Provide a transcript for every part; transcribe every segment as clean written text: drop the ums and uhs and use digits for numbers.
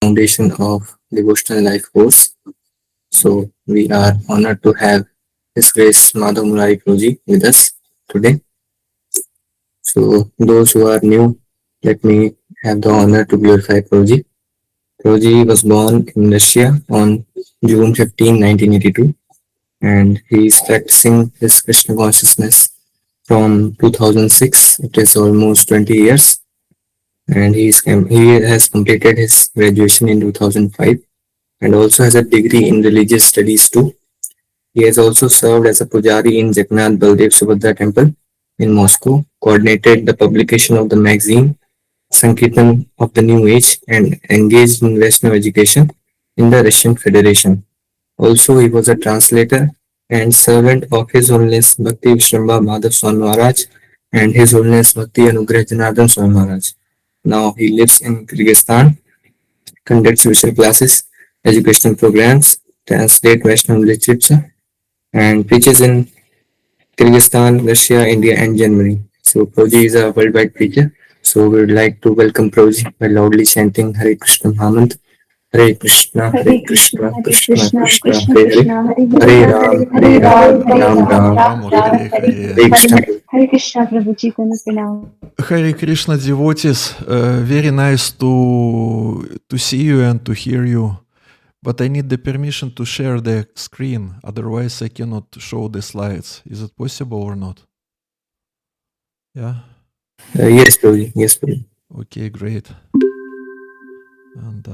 foundation of devotional life course. So we are honored to have His Grace Madhava Murari Prabhuji with us today. So those who are new, let me have the honor to glorify Prabhuji. Prabhuji was born in Russia on June 15, 1982, and he is practicing his Krishna consciousness from 2006. It is almost 20 years, and he has completed his graduation in 2005 and also has a degree in religious studies too. He has also served as a pujari in Jagannath Baldev Subhadra Temple in Moscow, coordinated the publication of the magazine Sankirtan of the New Age, and engaged in Vaishnava education in the Russian Federation. Also, he was a translator and servant of His Holiness Bhakti Vishramba Madhav Swami Maharaj and His Holiness Bhakti Anugrah Janardhan Swami Maharaj. Now he lives in Kyrgyzstan, conducts special classes, educational programs, translates Vaishnava literature, and preaches in Kyrgyzstan, Russia, India, and Germany. So Prabhuji is a worldwide preacher. So we would like to welcome Prabhuji by loudly chanting Hare Krishna Mahamantra. Hare Krishna, Hare Hare Krishna, Krishna, Hare Krishna Krishna, Krishna, Krishna Hare Hare, Krishna, Hare Hare Hare, Ram, Hare Hare Ram, Ram, Hare Ram Ram, Ram, Ram Ram Ram, Hare Hare Hare Hare. Krishna. Hare Krishna, Prabhuji, Guna Pranam. Hare Krishna devotees, very nice to see you and to hear you. But I need the permission to share the screen, otherwise I cannot show the slides. Is it possible or not? Yeah? Yes, Prabhuji. Yes, Prabhuji. Okay, great. And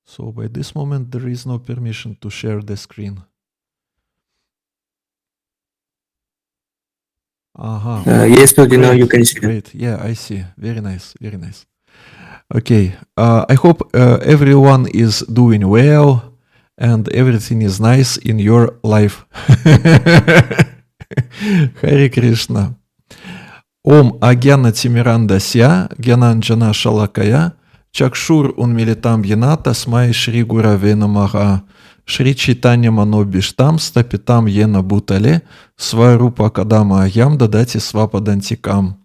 so by this moment there is no permission to share the screen. Yes, Prabhuji. Now Great, you can share. great. Yeah, I see. Very nice, very nice. Okay, I hope everyone is doing well and everything is nice in your life. Hare Krishna. Om Agyana Timirandasya Gyananjana Shalakaya Chakshur Unmilitam Yana Tasmai Shri Gurave Namaha Shri Chaitanya Manobishtam Stapitam Yena Bhutale Svarupa Kadama Ayam Dadati Svapadantikam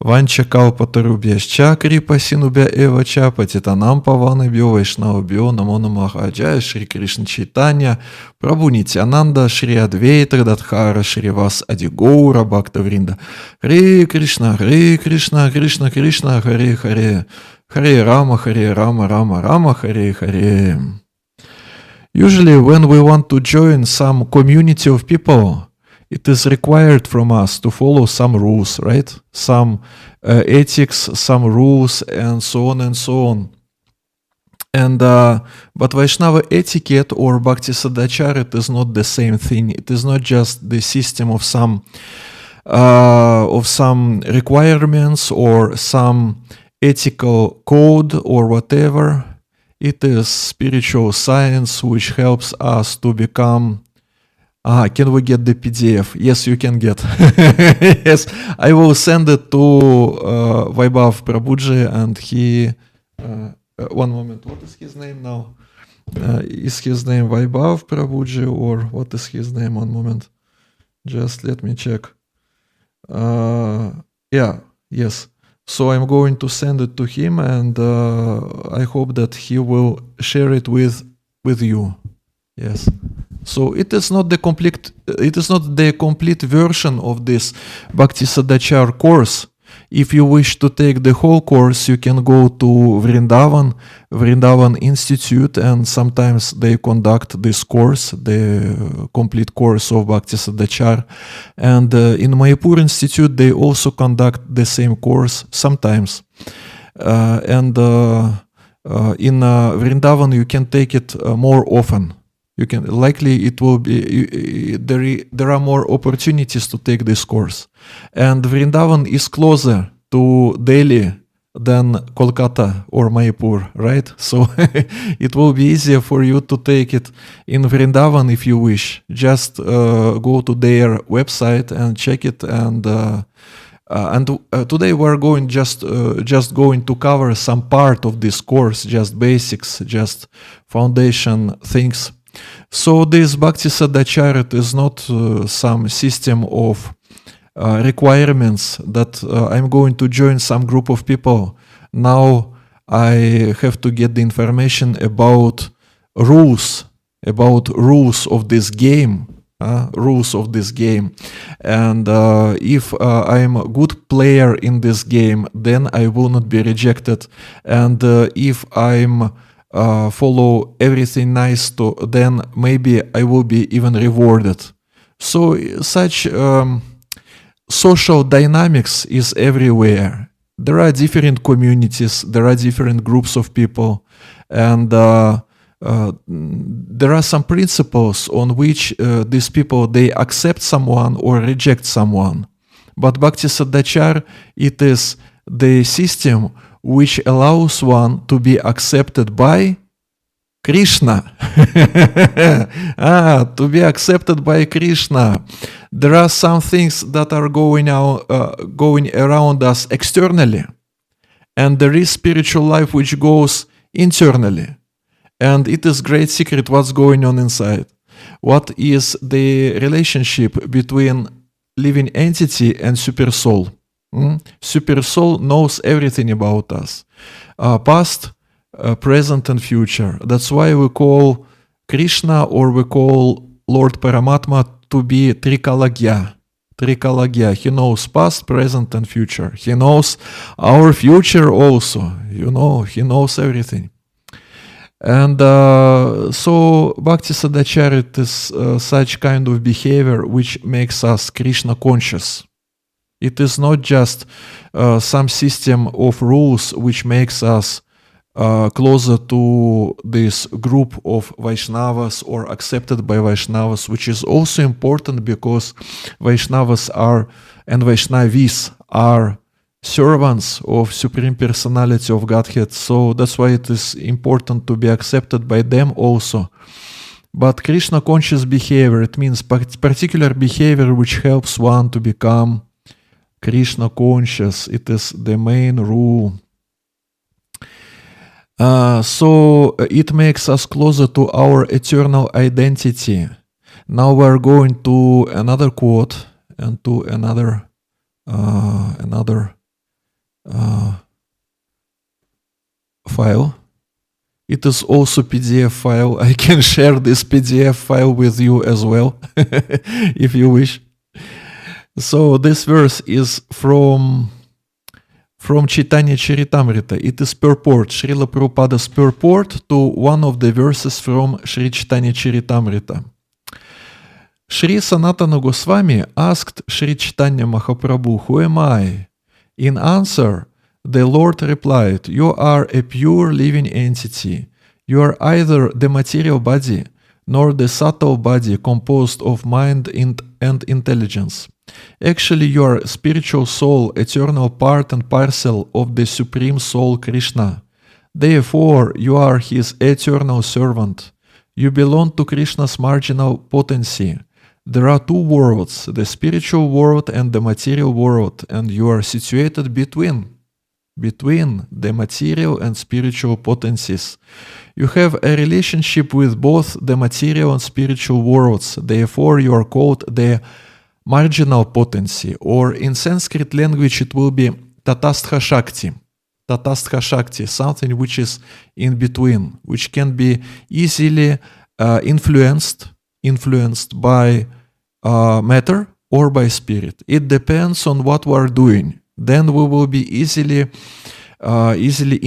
Vancha Kalpatarubhyascha Kripa Sinubhya Evacha Patitanam Pavanabhyo Vaishnavabhyo Namo Namaha Jai Shri Krishna Chaitanya Prabhu Nityananda Shri Advaita Gadadhara Shri Vas Adi Gaura Bhakta Vrinda Hare Krishna Krishna Krishna Hare Hare Hare Rama Rama Rama Hare Hare. Usually when we want to join some community of people, it is required from us to follow some rules, right? Some ethics, some rules, and so on and so on. And but Vaishnava etiquette or Bhakti sadachar, it is not the same thing. It is not just the system of some requirements or some ethical code or whatever. It is spiritual science which helps us to become. Can we get the PDF? Yes, you can get. Yes, I will send it to Vaibhav Prabhuji, and he. One moment, what is his name now? Is his name Vaibhav Prabhuji or what is his name? One moment, just let me check. Yeah, yes. So I'm going to send it to him, and I hope that he will share it with you. Yes. So it is not the complete version of this Bhakti Sadachar course. If you wish to take the whole course, you can go to Vrindavan Institute, and sometimes they conduct this course, the complete course of Bhakti Sadachar. And in Mayapur Institute, they also conduct the same course sometimes. And in Vrindavan, you can take it more often. You can likely it will be there are more opportunities to take this course, and Vrindavan is closer to Delhi than Kolkata or Mayapur, right? So it will be easier for you to take it in Vrindavan if you wish. Just go to their website and check it, and today we're going just going to cover some part of this course, just basics, just foundation things. So this Bhakti Sadachar, it is not some system of requirements that I'm going to join some group of people. Now I have to get the information about rules, of this game. Rules of this game, and if I'm a good player in this game, then I will not be rejected, and if I'm follow everything nice, then maybe I will be even rewarded. So such social dynamics is everywhere. There are different communities, there are different groups of people, and there are some principles on which these people, they accept someone or reject someone. But Bhakti Sadachar, it is the system which allows one to be accepted by Krishna. To be accepted by Krishna. There are some things that are going around us externally, and there is spiritual life which goes internally. And it is great secret what's going on inside. What is the relationship between living entity and super soul? Super soul knows everything about us. Past, present and future. That's why we call Krishna, or we call Lord Paramatma, to be Trikalagya. Trikalagya. He knows past, present and future. He knows our future also. He knows everything. And so Bhakti Sadachar, it is such kind of behavior which makes us Krishna conscious. It is not just some system of rules which makes us closer to this group of Vaishnavas or accepted by Vaishnavas, which is also important because Vaishnavas and Vaishnavis are servants of Supreme Personality of Godhead, so that's why it is important to be accepted by them also. But Krishna conscious behavior, it means particular behavior which helps one to become Krishna conscious. It is the main rule. So it makes us closer to our eternal identity. Now we're going to another quote and to another file. It is also PDF file. I can share this PDF file with you as well, if you wish. So this verse is from Chaitanya Charitamrita. It is purport, Srila Prabhupada's purport to one of the verses from Sri Chaitanya Charitamrita. Sri Sanatana Goswami asked Sri Chaitanya Mahaprabhu, "Who am I?" In answer, the Lord replied, "You are a pure living entity. You are either the material body, nor the subtle body composed of mind and intelligence. Actually, you are spiritual soul, eternal part and parcel of the Supreme Soul Krishna. Therefore, you are His eternal servant. You belong to Krishna's marginal potency. There are two worlds, the spiritual world and the material world, and you are situated between the material and spiritual potencies. You have a relationship with both the material and spiritual worlds. Therefore, you are called the marginal potency, or in Sanskrit language it will be Tatastha Shakti. Tatastha Shakti, something which is in between, which can be easily influenced by matter or by spirit. It depends on what we are doing. Then we will be easily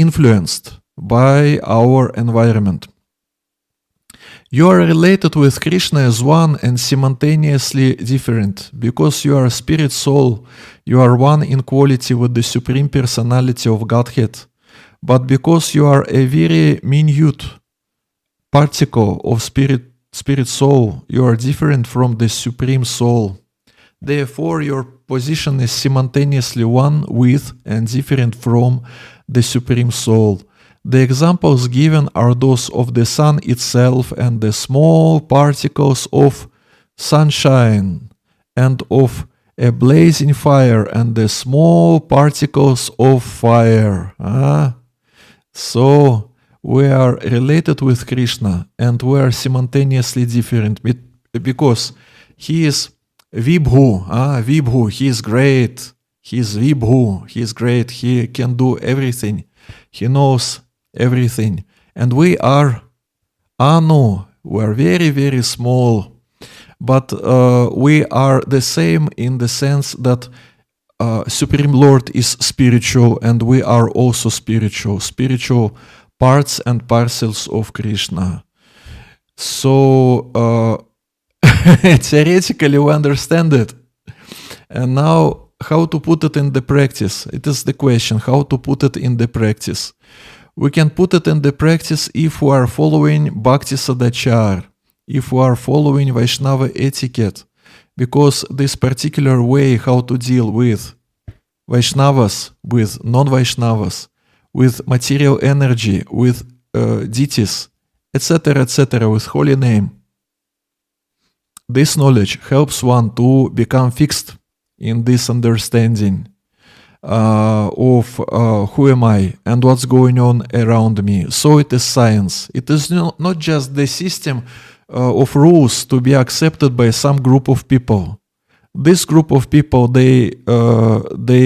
influenced by our environment. You are related with Krishna as one and simultaneously different. Because you are a spirit soul, you are one in quality with the Supreme Personality of Godhead. But because you are a very minute particle of spirit soul, you are different from the Supreme Soul. Therefore, your position is simultaneously one with and different from the Supreme Soul. The examples given are those of the sun itself and the small particles of sunshine, and of a blazing fire and the small particles of fire. So we are related with Krishna and we are simultaneously different because He is Vibhu. Vibhu, He is great. He is Vibhu, He is great. He can do everything. He knows everything. And we are Anu. We are very, very small. But we are the same in the sense that Supreme Lord is spiritual and we are also spiritual parts and parcels of Krishna. So theoretically we understand it. And now how to put it in the practice? It is the question, how to put it in the practice. We can put it in the practice if we are following Bhakti sadachar, if we are following Vaishnava etiquette, because this particular way how to deal with Vaishnavas, with non-Vaishnavas, with material energy, with deities, etc., with holy name. This knowledge helps one to become fixed in this understanding of who am I and what's going on around me. So it is science. It is not just the system of rules to be accepted by some group of people. This group of people, they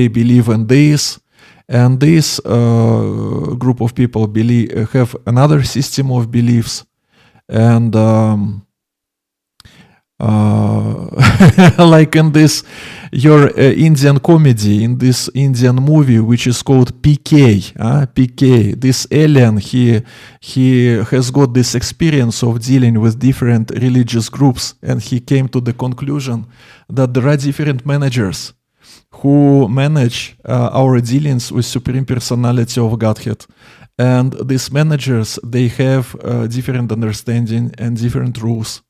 believe in this, and this group of people have another system of beliefs, and like in this your Indian comedy, in this Indian movie which is called PK. PK. This alien, he has got this experience of dealing with different religious groups, and he came to the conclusion that there are different managers who manage our dealings with Supreme Personality of Godhead. And these managers, they have different understanding and different rules.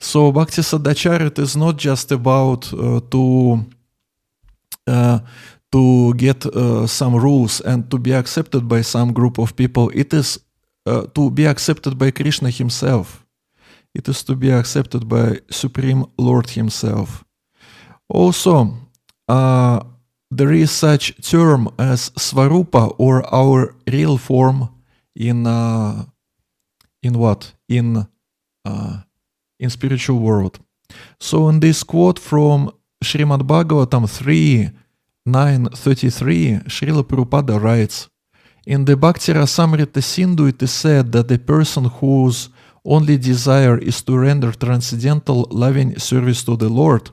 So Bhakti sadachar, it is not just about to get some rules and to be accepted by some group of people. It is to be accepted by Krishna himself. It is to be accepted by Supreme Lord himself. Also, there is such term as Svarupa, or our real form in what? In spiritual world. So in this quote from Srimad Bhagavatam 3.9.33, Srila Prabhupada writes, in the Bhakti Rasamrita Sindhu it is said that the person whose only desire is to render transcendental loving service to the Lord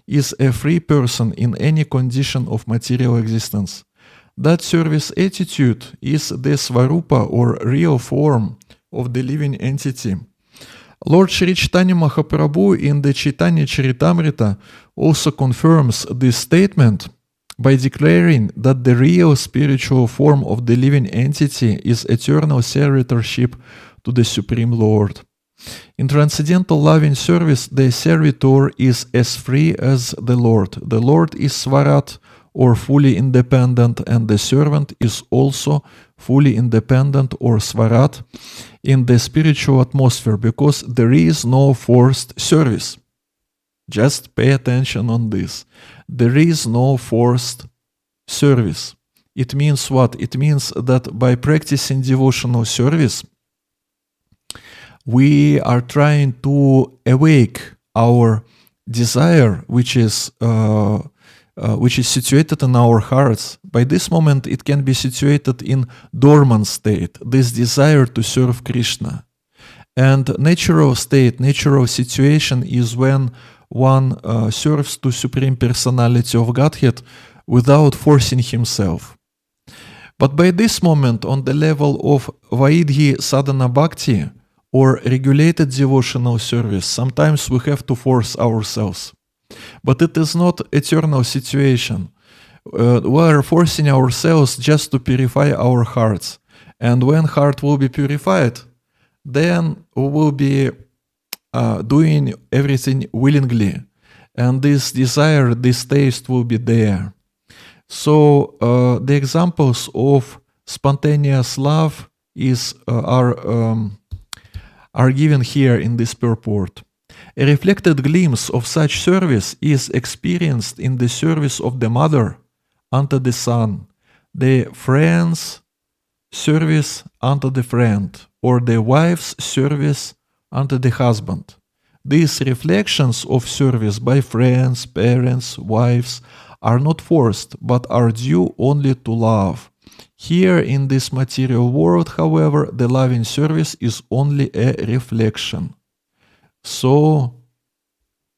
is a free person in any condition of material existence. That service attitude is the Svarupa, or real form, of the living entity. Lord Sri Chaitanya Mahaprabhu in the Chaitanya Charitamrita also confirms this statement by declaring that the real spiritual form of the living entity is eternal servitorship to the Supreme Lord. In transcendental loving service, the servitor is as free as the Lord. The Lord is Svarat, or fully independent, and the servant is also fully independent or Svarat in the spiritual atmosphere, because there is no forced service. Just pay attention on this. There is no forced service. It means what? It means that by practicing devotional service, we are trying to awake our desire, which is situated in our hearts. By this moment, it can be situated in dormant state, this desire to serve Krishna. And natural state, natural situation is when one serves to Supreme Personality of Godhead without forcing himself. But by this moment, on the level of Vaidhi Sadhana Bhakti, or regulated devotional service, sometimes we have to force ourselves. But it is not eternal situation. We are forcing ourselves just to purify our hearts. And when heart will be purified, then we will be doing everything willingly. And this desire, this taste will be there. So the examples of spontaneous love are given here in this purport. A reflected glimpse of such service is experienced in the service of the mother unto the son, the friend's service unto the friend, or the wife's service unto the husband. These reflections of service by friends, parents, wives are not forced, but are due only to love. Here in this material world, however, the loving service is only a reflection. So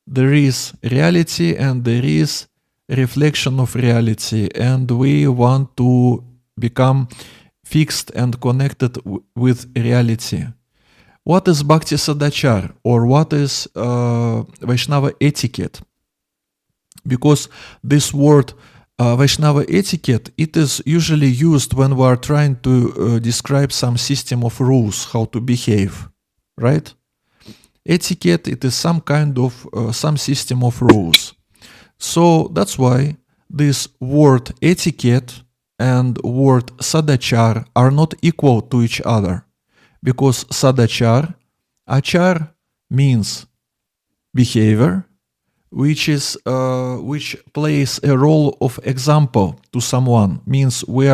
there is reality and there is reflection of reality, and we want to become fixed and connected with reality. What is Bhakti sadachar, or what is Vaishnava etiquette? Because this word Vaishnava etiquette, it is usually used when we are trying to describe some system of rules, how to behave, right? Etiquette, it is some kind of, some system of rules. So that's why this word etiquette and word sadachar are not equal to each other. Because sadachar, achar means behavior, which plays a role of example to someone, means we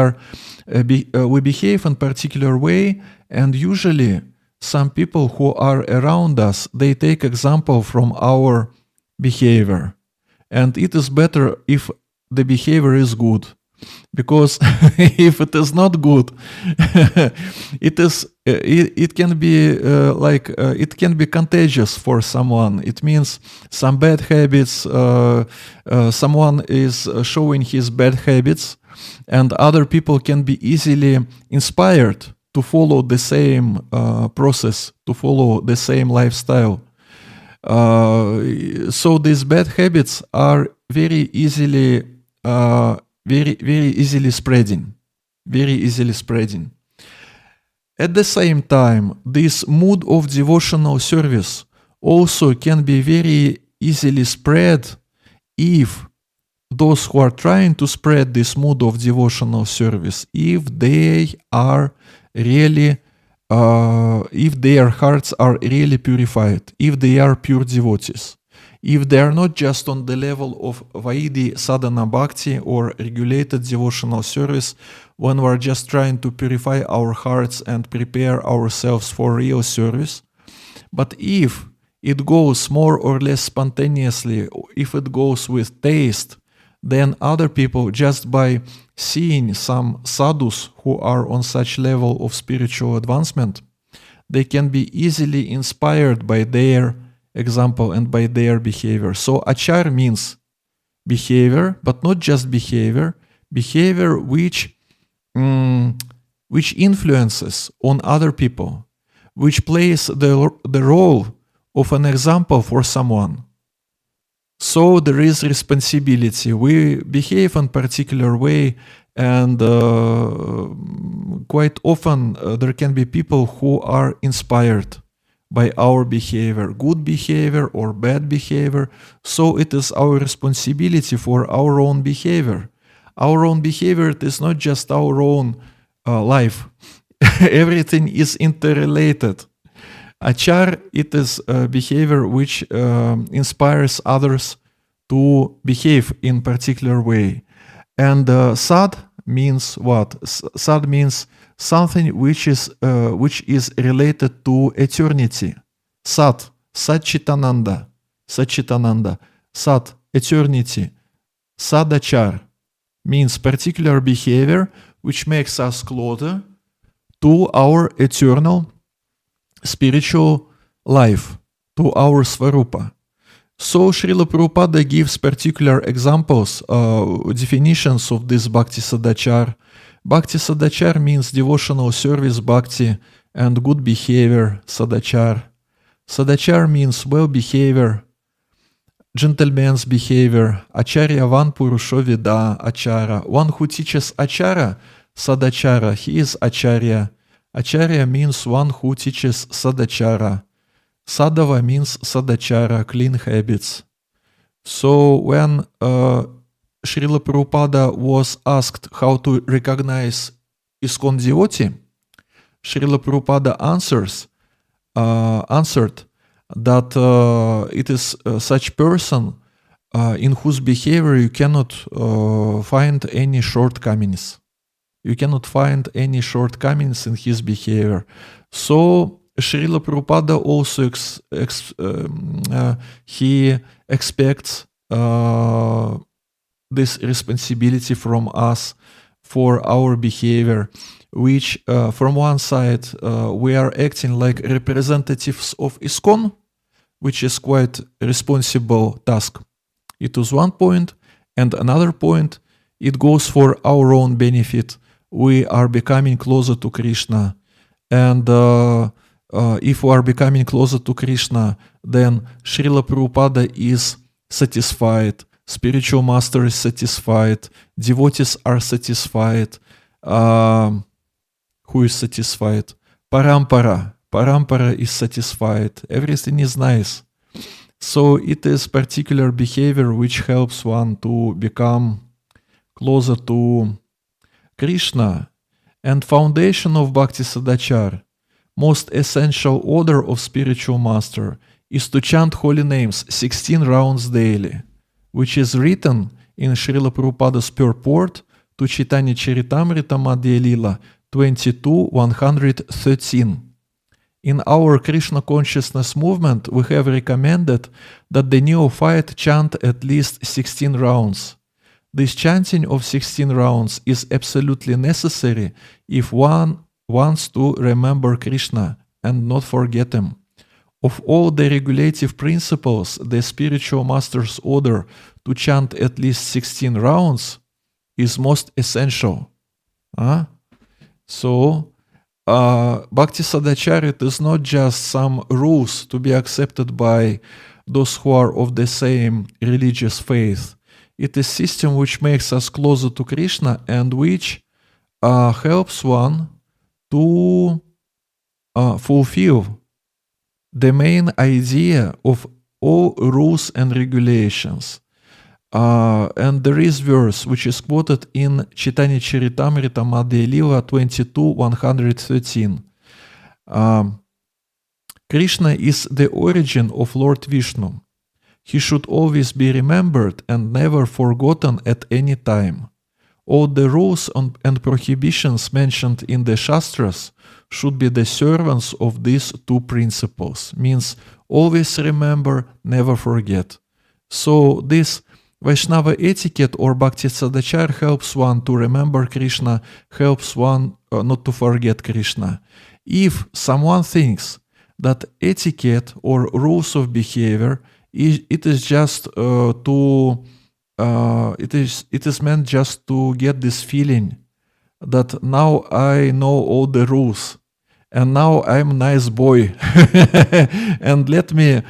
behave in particular way, and usually some people who are around us, they take example from our behavior, and it is better if the behavior is good, because if it is not good, it can be it can be contagious for someone. It means some bad habits, someone is showing his bad habits, and other people can be easily inspired to follow the same process, to follow the same lifestyle. So these bad habits are very easily very easily spreading, very easily spreading. At the same time, this mood of devotional service also can be very easily spread if those who are trying to spread this mood of devotional service, if they are really if their hearts are really purified, if they are pure devotees, if they are not just on the level of Vaidhi sadhana bhakti or regulated devotional service, when we are just trying to purify our hearts and prepare ourselves for real service, but if it goes more or less spontaneously, if it goes with taste, then other people, just by seeing some sadhus who are on such level of spiritual advancement, they can be easily inspired by their example and by their behavior. So achar means behavior, but not just behavior, behavior which influences on other people, which plays the role of an example for someone. So there is responsibility. We behave in particular way, and quite often there can be people who are inspired by our behavior, good behavior or bad behavior. So it is our responsibility for our own behavior. Our own behavior, it is not just our own life. Everything is interrelated. Achar, it is a behavior which inspires others to behave in particular way. And sad means what? Sad means something which is related to eternity. Sat, Satchitananda, Satchitananda, Sat, eternity. Sadachar means particular behavior which makes us closer to our eternal spiritual life, to our Svarupa. So Srila Prabhupada gives particular examples, definitions of this Bhakti Sadachar. Bhakti Sadachar means devotional service Bhakti and good behavior Sadachar. Sadachar means well behavior, gentleman's behavior. Acharya van purusho vida achara. One who teaches achara, sadachara, he is acharya. Acharya means one who teaches sadachara. Sadhava means sadachara, clean habits. So when Srila Prabhupada was asked how to recognize ISKCON devotee, Srila Prabhupada answered that it is such person in whose behavior you cannot find any shortcomings. You cannot find any shortcomings in his behavior. So Srila Prabhupada also he expects this responsibility from us for our behavior, which from one side we are acting like representatives of ISKCON, which is quite responsible task. It was one point, and another point, it goes for our own benefit. We are becoming closer to Krishna, and if we are becoming closer to Krishna, then Srila Prabhupada is satisfied, spiritual master is satisfied, devotees are satisfied. Who is satisfied? Parampara is satisfied. Everything is nice. So it is particular behavior which helps one to become closer to Krishna. And foundation of Bhakti Sadachar, most essential order of spiritual master, is to chant holy names 16 rounds daily, which is written in Srila Prabhupada's purport to Chaitanya Charitamrita Madhya Lila 22:113. In our Krishna consciousness movement, we have recommended that the neophyte chant at least 16 rounds. This chanting of 16 rounds is absolutely necessary if one wants to remember Krishna and not forget him. Of all the regulative principles, the spiritual master's order to chant at least 16 rounds is most essential. So, Bhakti Sadachar, it is not just some rules to be accepted by those who are of the same religious faith. It is a system which makes us closer to Krishna and which helps one to fulfill the main idea of all rules and regulations. And there is verse which is quoted in Chaitanya Charitamrita Madhya Lila 22:113. Krishna is the origin of Lord Vishnu. He should always be remembered and never forgotten at any time. All the rules and prohibitions mentioned in the Shastras should be the servants of these two principles. Means always remember, never forget. So this Vaishnava etiquette or Bhakti Sadachar helps one to remember Krishna, helps one not to forget Krishna. If someone thinks that etiquette or rules of behavior it is just it is meant just to get this feeling that now I know all the rules and now I'm a nice boy and let me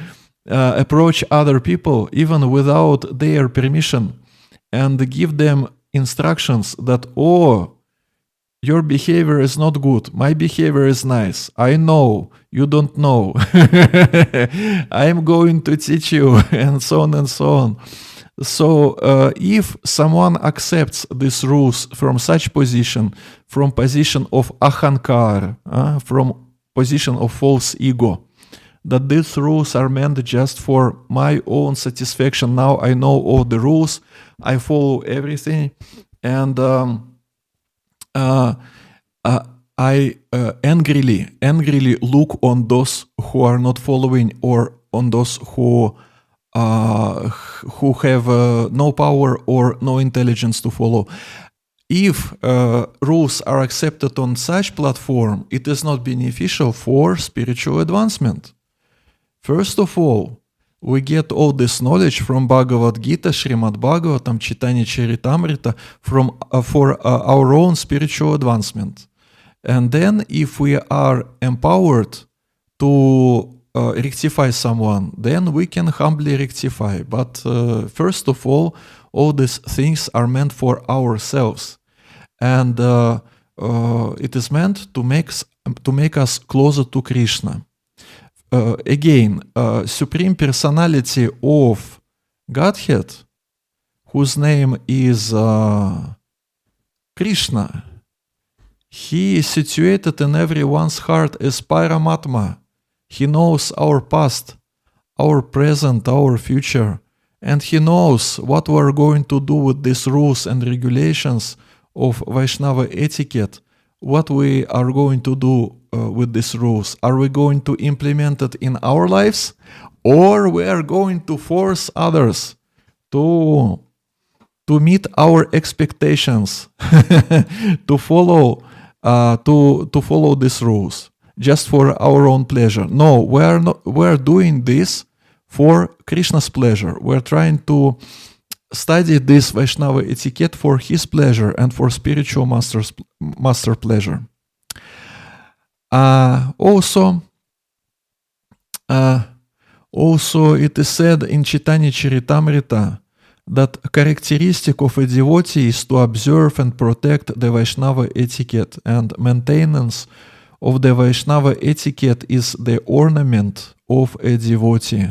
approach other people even without their permission and give them instructions that, oh, your behavior is not good, my behavior is nice, I know, you don't know, I'm going to teach you, and so on and so on. So if someone accepts these rules from such position, from position of ahankar, from position of false ego, that these rules are meant just for my own satisfaction. Now I know all the rules, I follow everything, and I angrily look on those who are not following or on those who have no power or no intelligence to follow. If rules are accepted on such platform, it is not beneficial for spiritual advancement. First of all, we get all this knowledge from Bhagavad Gita, Srimad Bhagavatam, Chaitanya Charitamrita for our own spiritual advancement. And then if we are empowered to rectify someone, then we can humbly rectify. But first of all these things are meant for ourselves. And it is meant to make us closer to Krishna. Again, Supreme Personality of Godhead, whose name is Krishna, he is situated in everyone's heart as Paramatma. He knows our past, our present, our future, and he knows what we are going to do with these rules and regulations of Vaishnava etiquette, what we are going to do with these rules. Are we going to implement it in our lives, or we are going to force others to to meet our expectations, to follow these rules just for our own pleasure. No, we're doing this for Krishna's pleasure. We're trying to study this Vaishnava etiquette for his pleasure and for spiritual master pleasure. Also, it is said in Chaitanya Charitamrita that characteristic of a devotee is to observe and protect the Vaishnava etiquette, and maintenance of the Vaishnava etiquette is the ornament of a devotee.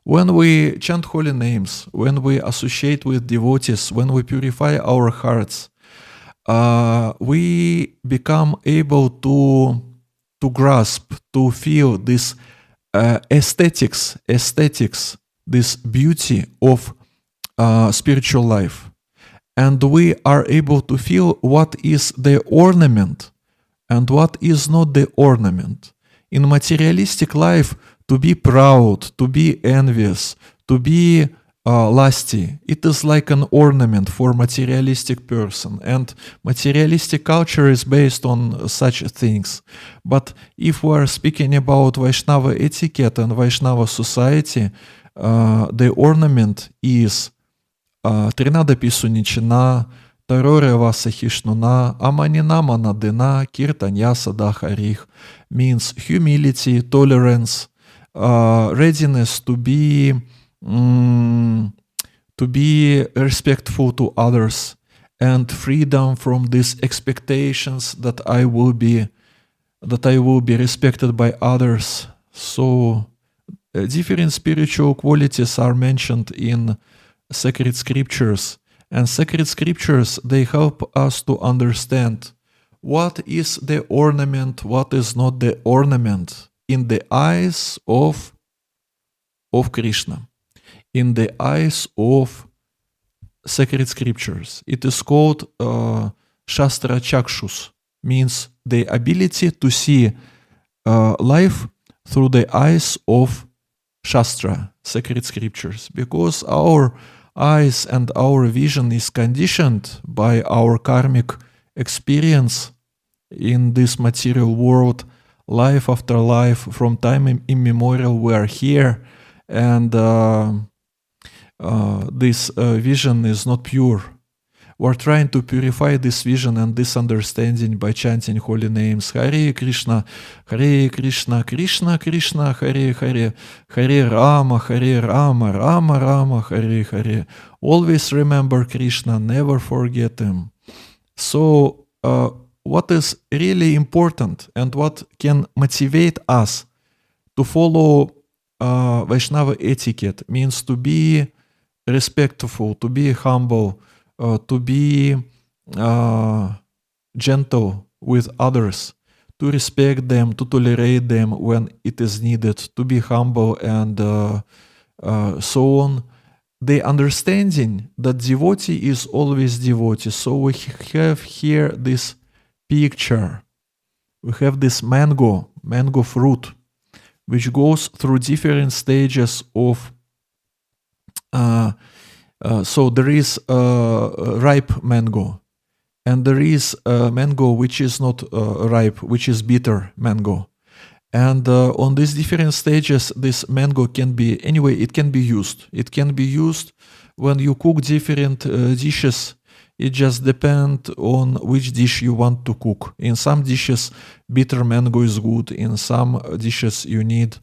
When we chant holy names, when we associate with devotees, when we purify our hearts, we become able to grasp, to feel this aesthetics, this beauty of spiritual life. And we are able to feel what is the ornament and what is not the ornament. In materialistic life, to be proud, to be envious, to be lusty, it is like an ornament for materialistic person, and materialistic culture is based on such things. But if we are speaking about Vaishnava etiquette and Vaishnava society, the ornament is Trinada Pisunичина, Тарore Vasahishnuна, Amanina Manadina, Kirtanya Sadaharich, means humility, tolerance, readiness to be respectful to others, and freedom from these expectations that I will be respected by others. So different spiritual qualities are mentioned in sacred scriptures, and sacred scriptures, they help us to understand what is the ornament, what is not the ornament in the eyes of Krishna, in the eyes of sacred scriptures. It is called Shastra Chakshus, means the ability to see life through the eyes of Shastra, sacred scriptures, because our eyes and our vision is conditioned by our karmic experience in this material world, life after life, from time immemorial we are here, and this vision is not pure. We're trying to purify this vision and this understanding by chanting holy names. Hare Krishna, Krishna Krishna, Hare Hare, Hare Rama, Rama Rama, Hare Hare. Always remember Krishna, never forget him. So, what is really important and what can motivate us to follow Vaishnava etiquette means to be respectful, to be humble, to be gentle with others, to respect them, to tolerate them when it is needed, to be humble, and so on. The understanding that devotee is always devotee. So we have here this picture. We have this mango fruit, which goes through different stages of so there is ripe mango, and there is mango which is not ripe, which is bitter mango. And on these different stages, this mango can be, anyway, it can be used. It can be used when you cook different dishes. It just depends on which dish you want to cook. In some dishes, bitter mango is good. In some dishes, you need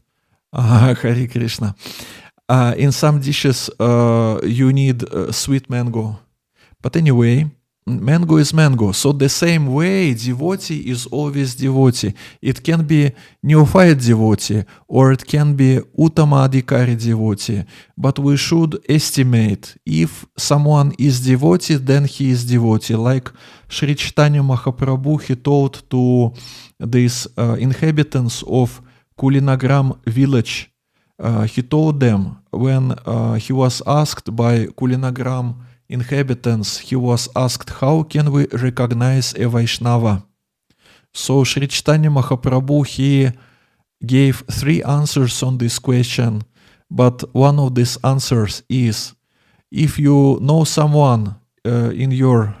Hare Krishna. In some dishes, you need sweet mango. But anyway, mango is mango. So the same way, devotee is always devotee. It can be neophyte devotee, or it can be Uttama Adhikari devotee. But we should estimate, if someone is devotee, then he is devotee. Like Sri Chaitanya Mahaprabhu, he told to these inhabitants of Kulinagram village, he told them, when he was asked by Kulinagram inhabitants, he was asked, how can we recognize a Vaishnava? So Sri Chaitanya Mahaprabhu, he gave 3 answers on this question, but one of these answers is, if you know someone in your,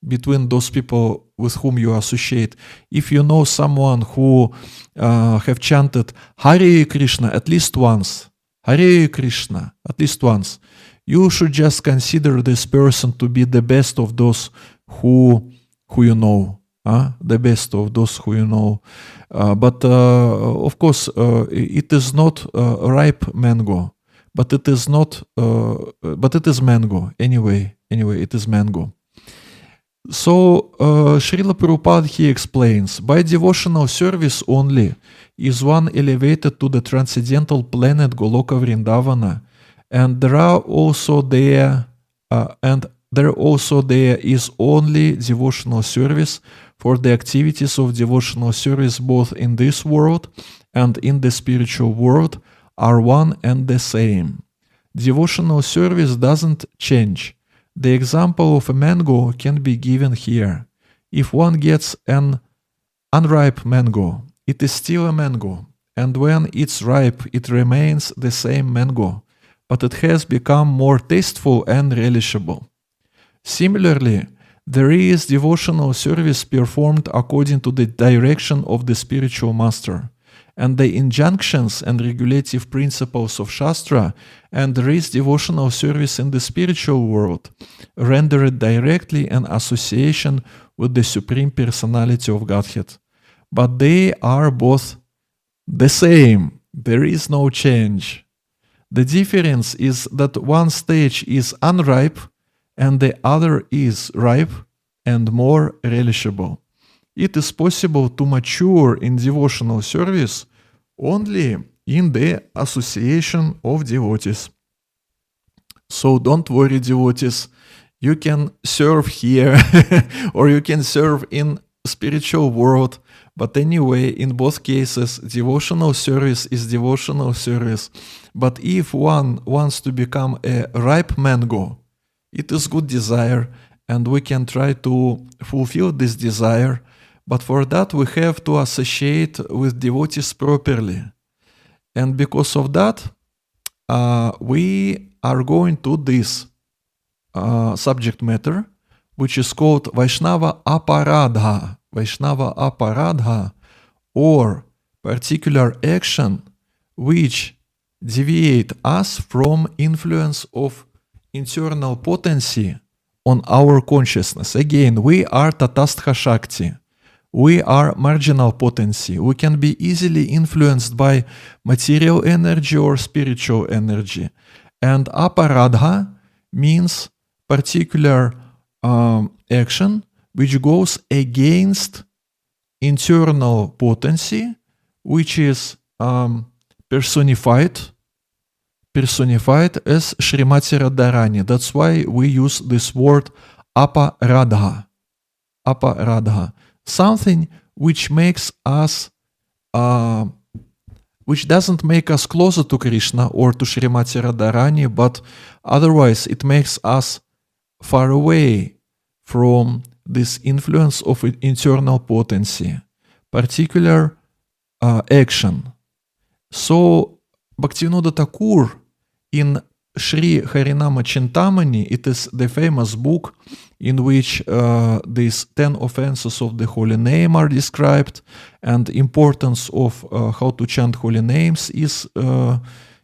between those people with whom you associate, if you know someone who have chanted Hare Krishna at least once, Hare Krishna at least once, you should just consider this person to be the best of those who you know, the best of those who you know. But of course, it is not ripe mango, but it is not. But it is mango anyway. Anyway, it is mango. So Srila Prabhupada, he explains, by devotional service only is one elevated to the transcendental planet Goloka Vrindavana, and there is only devotional service for the activities of devotional service both in this world and in the spiritual world are one and the same. Devotional service doesn't change. The example of a mango can be given here. If one gets an unripe mango, it is still a mango, and when it's ripe, it remains the same mango, but it has become more tasteful and relishable. Similarly, there is devotional service performed according to the direction of the spiritual master, and the injunctions and regulative principles of Shastra, and there is devotional service in the spiritual world, rendered directly in association with the Supreme Personality of Godhead. But they are both the same. There is no change. The difference is that one stage is unripe and the other is ripe and more relishable. It is possible to mature in devotional service only in the association of devotees. So don't worry, devotees. You can serve here or you can serve in spiritual world. But anyway, in both cases, devotional service is devotional service. But if one wants to become a ripe mango, it is good desire, and we can try to fulfill this desire. But for that, we have to associate with devotees properly. And because of that, we are going to this subject matter, which is called Vaishnava Aparadha. Vaishnava Aparadha, or particular action which deviate us from influence of internal potency on our consciousness. Again, we are Tatastha Shakti. We are marginal potency. We can be easily influenced by material energy or spiritual energy. And aparadha means particular action which goes against internal potency, which is personified as Srimati Radharani. That's why we use this word aparadha. Aparadha. Something which makes us, which doesn't make us closer to Krishna or to Srimati Radharani, but otherwise it makes us far away from this influence of internal potency, particular action. So Bhaktivinoda Thakur in Sri Harinama Chintamani, it is the famous book in which these 10 offenses of the holy name are described, and importance of how to chant holy names is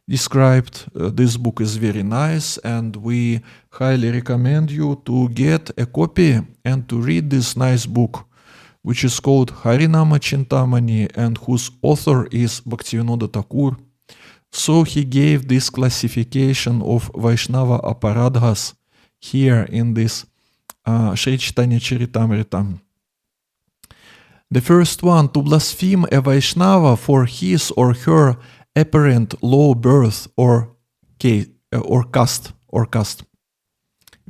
described. This book is very nice, and we highly recommend you to get a copy and to read this nice book, which is called Harinama Chintamani, and whose author is Bhaktivinoda Thakur. So he gave this classification of Vaishnava Aparadhas here in this Sri Chaitanya Charitamrita. The first one, to blaspheme a Vaishnava for his or her apparent low birth or caste.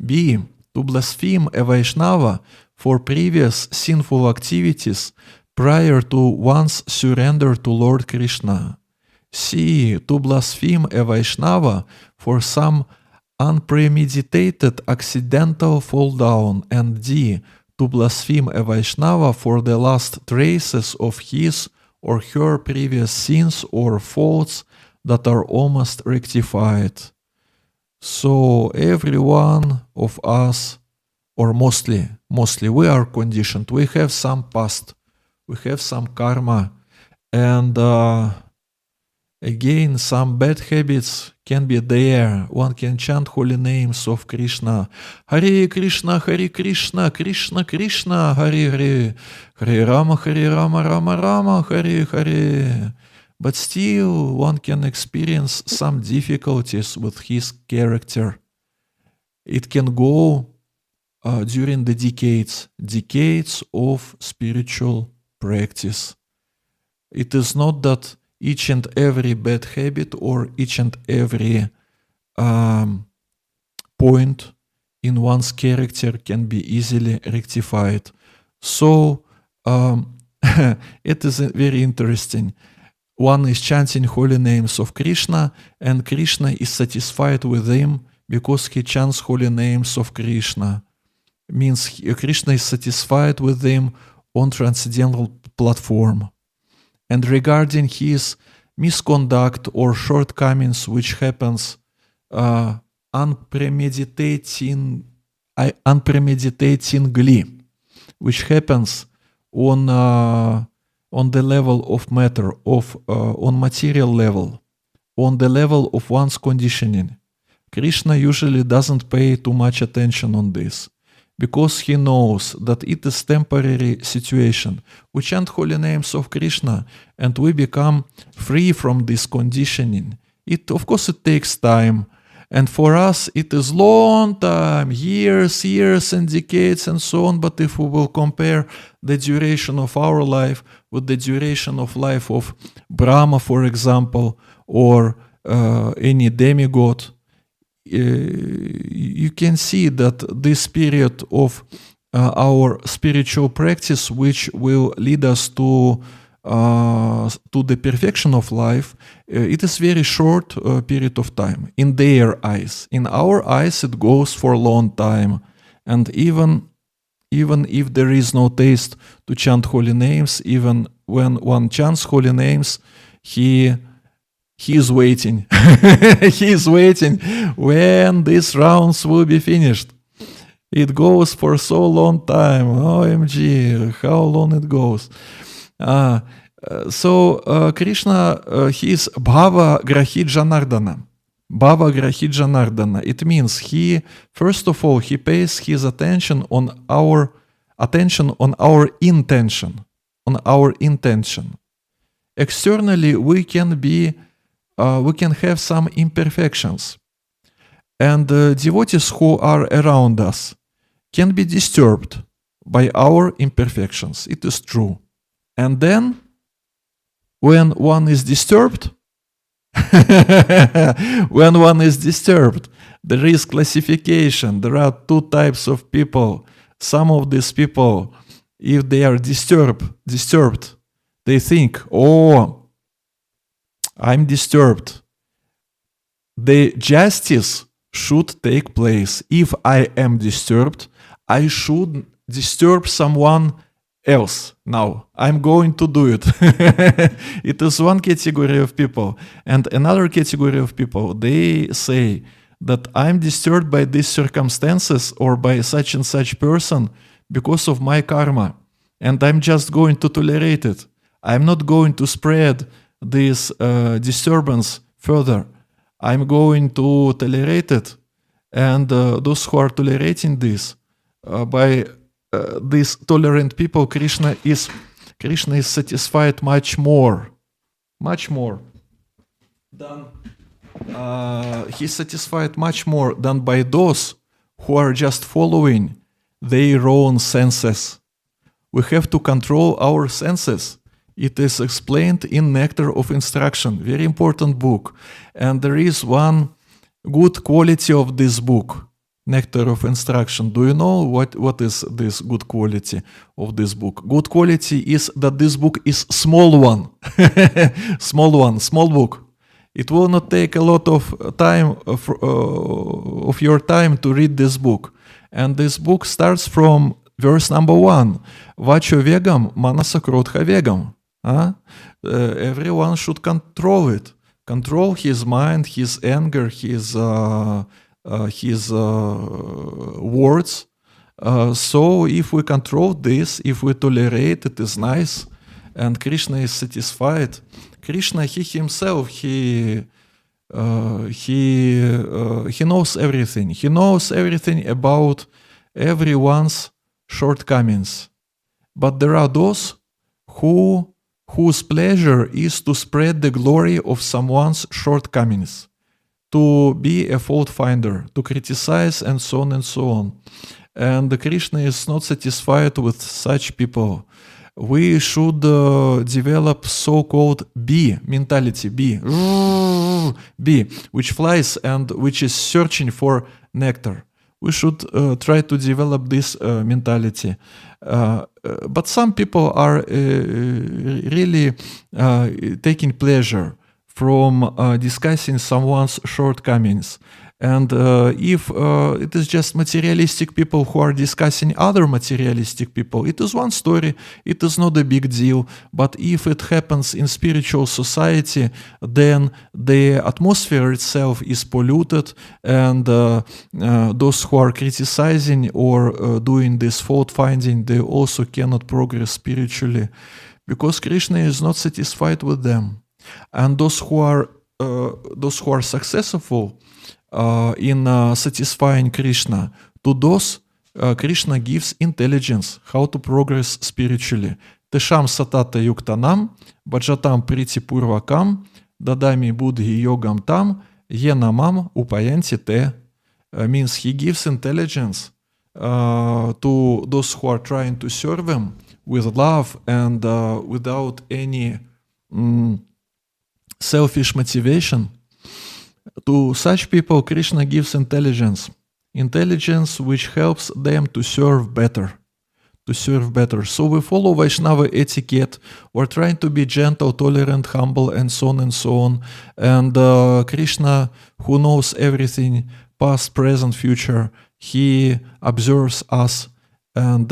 B. To blaspheme a Vaishnava for previous sinful activities prior to one's surrender to Lord Krishna. C. To blaspheme a Vaishnava for some unpremeditated accidental fall down. And D. To blaspheme a Vaishnava for the last traces of his or her previous sins or faults that are almost rectified. So every one of us, or mostly, we are conditioned. We have some past, we have some karma, and again, some bad habits can be there. One can chant holy names of Krishna. Hare Krishna, Krishna Krishna, Hare Hare. Hare Rama, Rama Rama, Hare Hare. But still, one can experience some difficulties with his character. It can go during the decades of spiritual practice. It is not that each and every bad habit or each and every point in one's character can be easily rectified. So it is very interesting. One is chanting holy names of Krishna, and Krishna is satisfied with him because he chants holy names of Krishna. Means Krishna is satisfied with him on transcendental platform. And regarding his misconduct or shortcomings, which happens unpremeditatingly, which happens on the level of matter, on material level, on the level of one's conditioning. Krishna usually doesn't pay too much attention on this, because he knows that it is temporary situation. We chant holy names of Krishna and we become free from this conditioning. Of course, it takes time. And for us, it is long time, years and decades and so on. But if we will compare the duration of our life with the duration of life of Brahma, for example, or any demigod, you can see that this period of our spiritual practice, which will lead us to the perfection of life, it is very short period of time in their eyes. In our eyes, it goes for a long time, and even if there is no taste to chant holy names, even when one chants holy names, he is waiting. He is waiting when these rounds will be finished. It goes for so long time. OMG, how long it goes. So Krishna, he is Bhava Grahit Janardana. Bhava Grahit Janardana. It means he, first of all, he pays his attention on our intention. Externally, we can have some imperfections, and devotees who are around us can be disturbed by our imperfections. It is true. And then, when one is disturbed, there is classification. There are two types of people. Some of these people, if they are disturbed, they think, oh, I'm disturbed. The justice should take place. If I am disturbed, I should disturb someone else. Now, I'm going to do it. It is one category of people. And another category of people, they say that I'm disturbed by these circumstances or by such and such person because of my karma. And I'm just going to tolerate it. I'm not going to spread this disturbance further. I'm going to tolerate it. And those who are tolerating this, by these tolerant people, Krishna is satisfied much more than he's satisfied much more than by those who are just following their own senses. We have to control our senses. It is explained in Nectar of Instruction, very important book. And there is one good quality of this book, Nectar of Instruction. Do you know what is this good quality of this book? Good quality is that this book is small one. Small book. It will not take a lot of time of your time to read this book. And this book starts from verse number 1. Vacho vegam, manasa krotha vegam. Everyone should control it. Control his mind, his anger, his his words. So if we control this, if we tolerate, it is nice, and Krishna is satisfied. Krishna, he himself, he knows everything. He knows everything about everyone's shortcomings. But there are those whose pleasure is to spread the glory of someone's shortcomings, to be a fault finder, to criticize, and so on and so on. And Krishna is not satisfied with such people. We should develop so-called bee mentality, bee, which flies and which is searching for nectar. We should try to develop this mentality. But some people are really taking pleasure from discussing someone's shortcomings. And if it is just materialistic people who are discussing other materialistic people, it is one story, it is not a big deal. But if it happens in spiritual society, then the atmosphere itself is polluted, and those who are criticizing or doing this fault finding, they also cannot progress spiritually, because Krishna is not satisfied with them. And those who are successful in satisfying Krishna, to those Krishna gives intelligence how to progress spiritually. Tesham satata yuktanam, bhajatam priti purvakam, dadami buddhi yogam tam, yenamam upayanti te. Means he gives intelligence to those who are trying to serve him with love and without any selfish motivation. To such people, Krishna gives intelligence which helps them to serve better. So we follow Vaishnava etiquette. We're trying to be gentle, tolerant, humble, and so on and so on. And Krishna, who knows everything, past, present, future, he observes us, and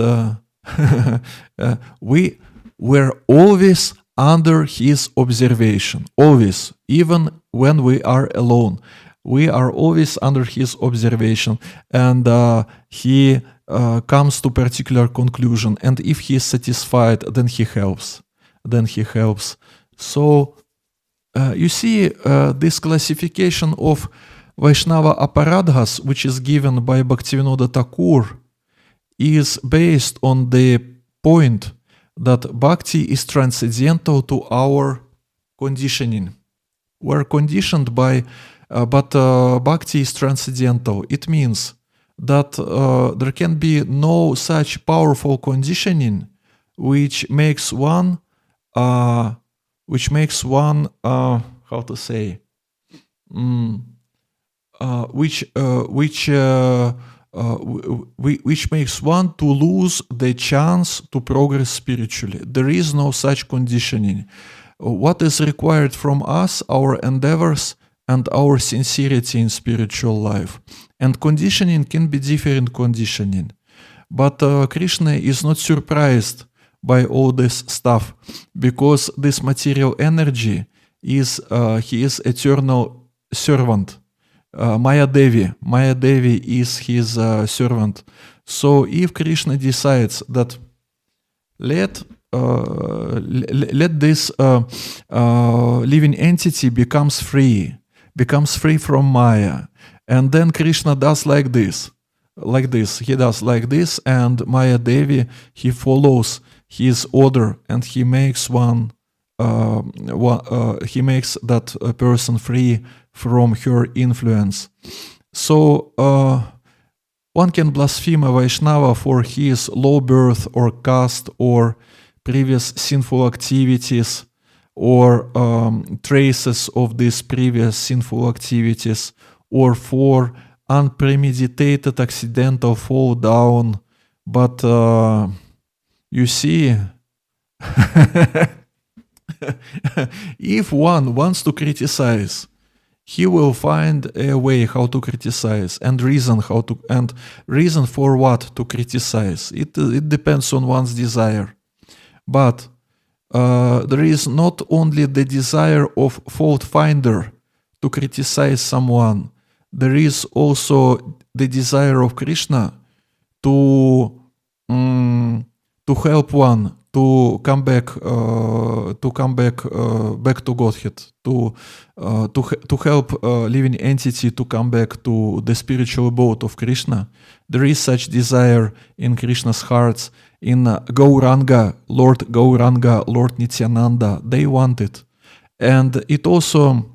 we were always under his observation, always, even when we are alone. We are always under his observation, and he comes to particular conclusion. And if he is satisfied, then he helps. So you see, this classification of Vaishnava aparadhas, which is given by Bhaktivinoda Thakur, is based on the point that bhakti is transcendental to our conditioning. We're conditioned by, but bhakti is transcendental. It means that there can be no such powerful conditioning which makes one, how to say, which makes one to lose the chance to progress spiritually. There is no such conditioning. What is required from us, our endeavors and our sincerity in spiritual life. And conditioning can be different conditioning. But Krishna is not surprised by all this stuff, because this material energy is, he is eternal servant. Maya Devi is his servant. So if Krishna decides that let this living entity becomes free from Maya, and then Krishna does like this, he does like this, and Maya Devi, he follows his order, and he makes he makes that person free from her influence. So one can blaspheme a Vaishnava for his low birth or caste or previous sinful activities or traces of these previous sinful activities, or for unpremeditated accidental fall down. But you see, if one wants to criticize, he will find a way how to criticize, and reason for what to criticize. It depends on one's desire. But there is not only the desire of fault finder to criticize someone. there is also the desire of Krishna to help one to come back back to Godhead, to help living entity to come back to the spiritual abode of Krishna. There is such desire in Krishna's hearts, in Gauranga, Lord Nityananda. They want it, and it also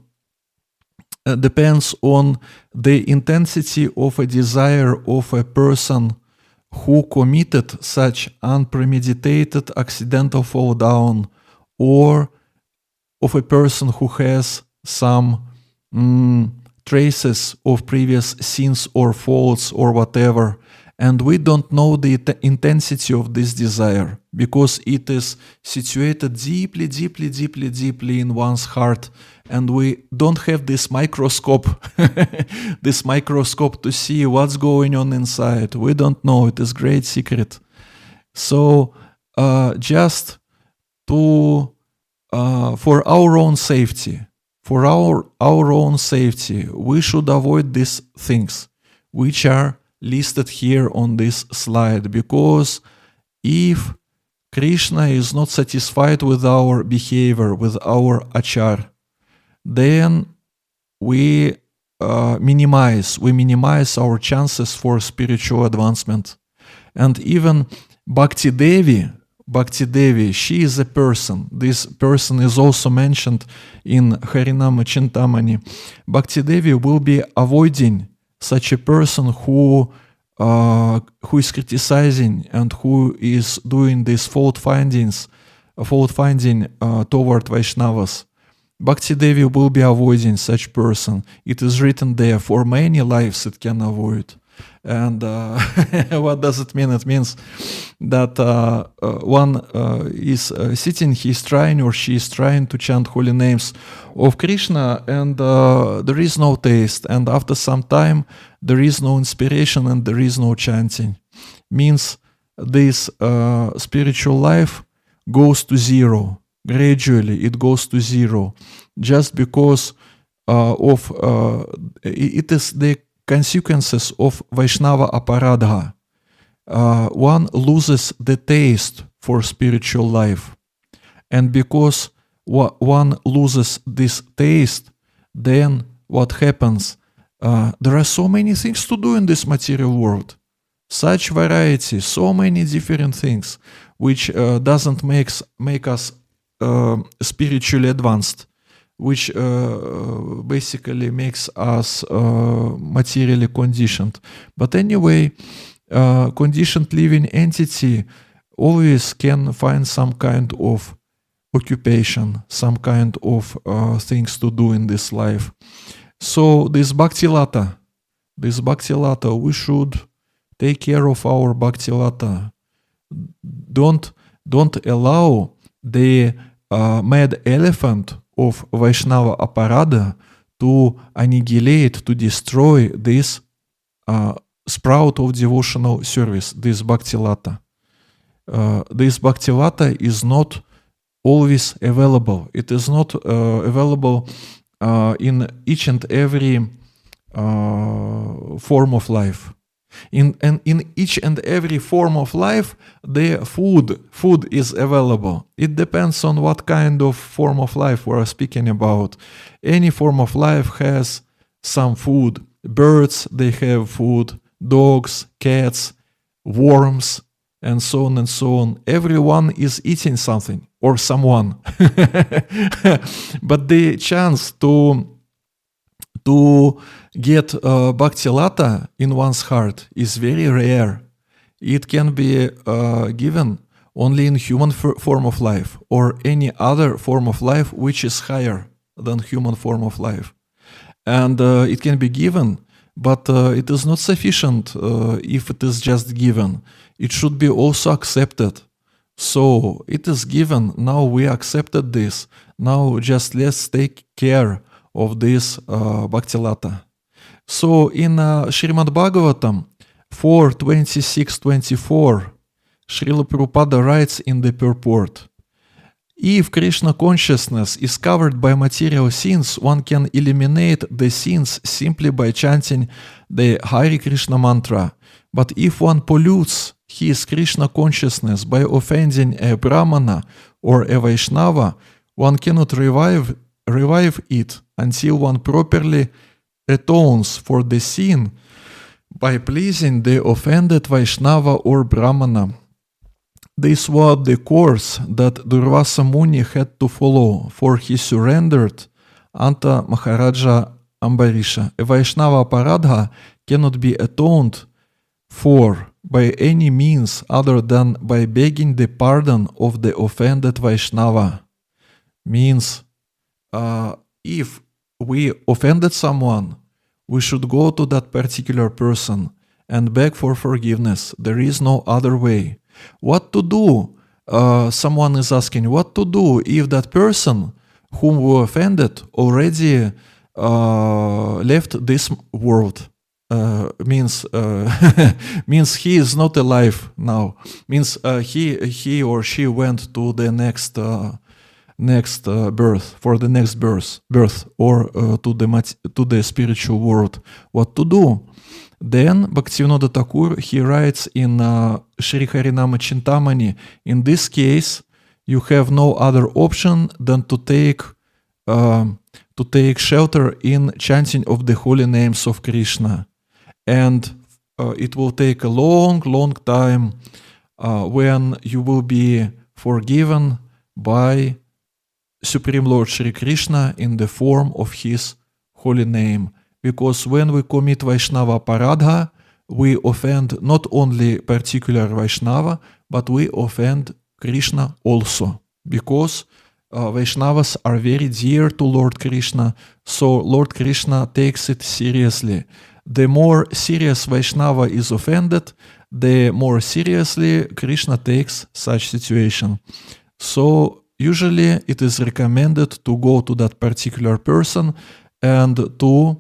depends on the intensity of a desire of a person who committed such unpremeditated accidental fall down, or of a person who has some traces of previous sins or faults or whatever. And we don't know the intensity of this desire because it is situated deeply, deeply, deeply, deeply in one's heart. And we don't have this microscope, this microscope to see what's going on inside. We don't know. It is great secret. So just to for our own safety, we should avoid these things which are listed here on this slide, because if Krishna is not satisfied with our behavior, with our achar, then we minimize our chances for spiritual advancement. And even Bhakti Devi, she is a person. This person is also mentioned in Harinama Chintamani. Bhakti Devi will be avoiding such a person who is criticizing and who is doing this fault finding toward Vaishnavas. Bhakti Devi will be avoiding such person. It is written there, for many lives it can avoid. And what does it mean? It means that one is sitting, he is trying or she is trying to chant holy names of Krishna, and there is no taste. And after some time, there is no inspiration and there is no chanting. Means this spiritual life goes to zero. Gradually, it goes to zero, just because it is the consequences of Vaishnava aparadha. One loses the taste for spiritual life. And because one loses this taste, then what happens? There are so many things to do in this material world. Such variety, so many different things, which doesn't make us spiritually advanced, which basically makes us materially conditioned. But anyway, conditioned living entity always can find some kind of occupation, some kind of things to do in this life. So this Bhakti Lata, we should take care of our Bhakti Lata. Don't allow the mad elephant of Vaishnava aparada to annihilate, to destroy this sprout of devotional service, this Bhakti Lata. This Bhakti Lata is not always available. It is not available in each and every form of life. In each and every form of life, the food is available. It depends on what kind of form of life we are speaking about. Any form of life has some food. Birds, they have food. Dogs, cats, worms, and so on and so on. Everyone is eating something or someone. But the chance to get Bhakti Lata in one's heart is very rare. It can be given only in human form of life or any other form of life which is higher than human form of life. And it can be given, but it is not sufficient if it is just given. It should be also accepted. So it is given, now we accepted this. Now just let's take care of this Bhakti Lata. So in Srimad Bhagavatam 4:26-24, Srila Prabhupada writes in the purport, If Krishna consciousness is covered by material sins, one can eliminate the sins simply by chanting the Hare Krishna mantra. But if one pollutes his Krishna consciousness by offending a Brahmana or a Vaishnava, one cannot revive it until one properly atones for the sin by pleasing the offended Vaishnava or Brahmana. This was the course that Durvasa Muni had to follow, for he surrendered unto Maharaja Ambarisha. A Vaishnava Paradha cannot be atoned for by any means other than by begging the pardon of the offended Vaishnava. Means, if we offended someone, we should go to that particular person and beg for forgiveness. There is no other way. What to do? Someone is asking, what to do if that person whom we offended already left this world? Means means he is not alive now. Means he or she went to the next birth, for the next birth, or to the spiritual world. What to do? Then Bhaktivinoda Thakur, he writes in Sri Harinama Chintamani, in this case, you have no other option than to take shelter in chanting of the holy names of Krishna. And it will take a long time when you will be forgiven by Supreme Lord Shri Krishna in the form of his holy name. Because when we commit Vaishnava Paradha, we offend not only particular Vaishnava, but we offend Krishna also. Because Vaishnavas are very dear to Lord Krishna, so Lord Krishna takes it seriously. The more serious Vaishnava is offended, the more seriously Krishna takes such situation. So usually it is recommended to go to that particular person and to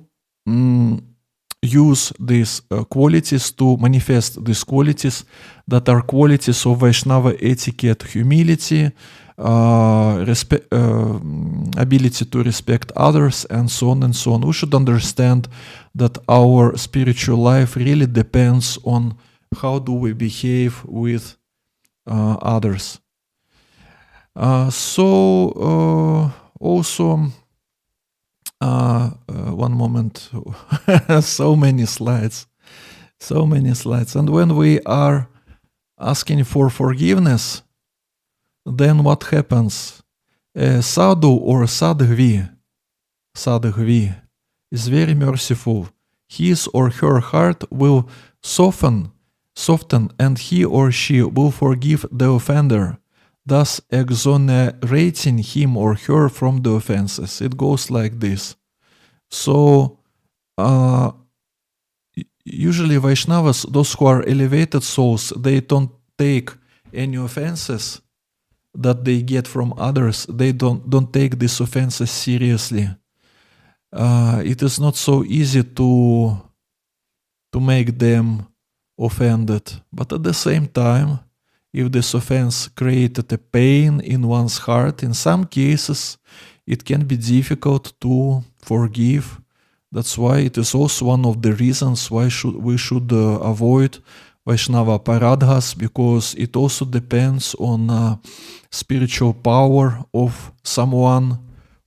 use these qualities, to manifest these qualities that are qualities of Vaishnava etiquette: humility, ability to respect others, and so on and so on. We should understand that our spiritual life really depends on how do we behave with others. Also, one moment, so many slides. And when we are asking for forgiveness, then what happens? A sadhu or sadhvi is very merciful. His or her heart will soften, and he or she will forgive the offender, thus exonerating him or her from the offenses. It goes like this. So, usually Vaishnavas, those who are elevated souls, they don't take any offenses that they get from others. They don't take these offenses seriously. It is not so easy to make them offended. But at the same time, if this offense created a pain in one's heart, in some cases it can be difficult to forgive. That's why it is also one of the reasons why we should avoid Vaishnava Paradhas, because it also depends on spiritual power of someone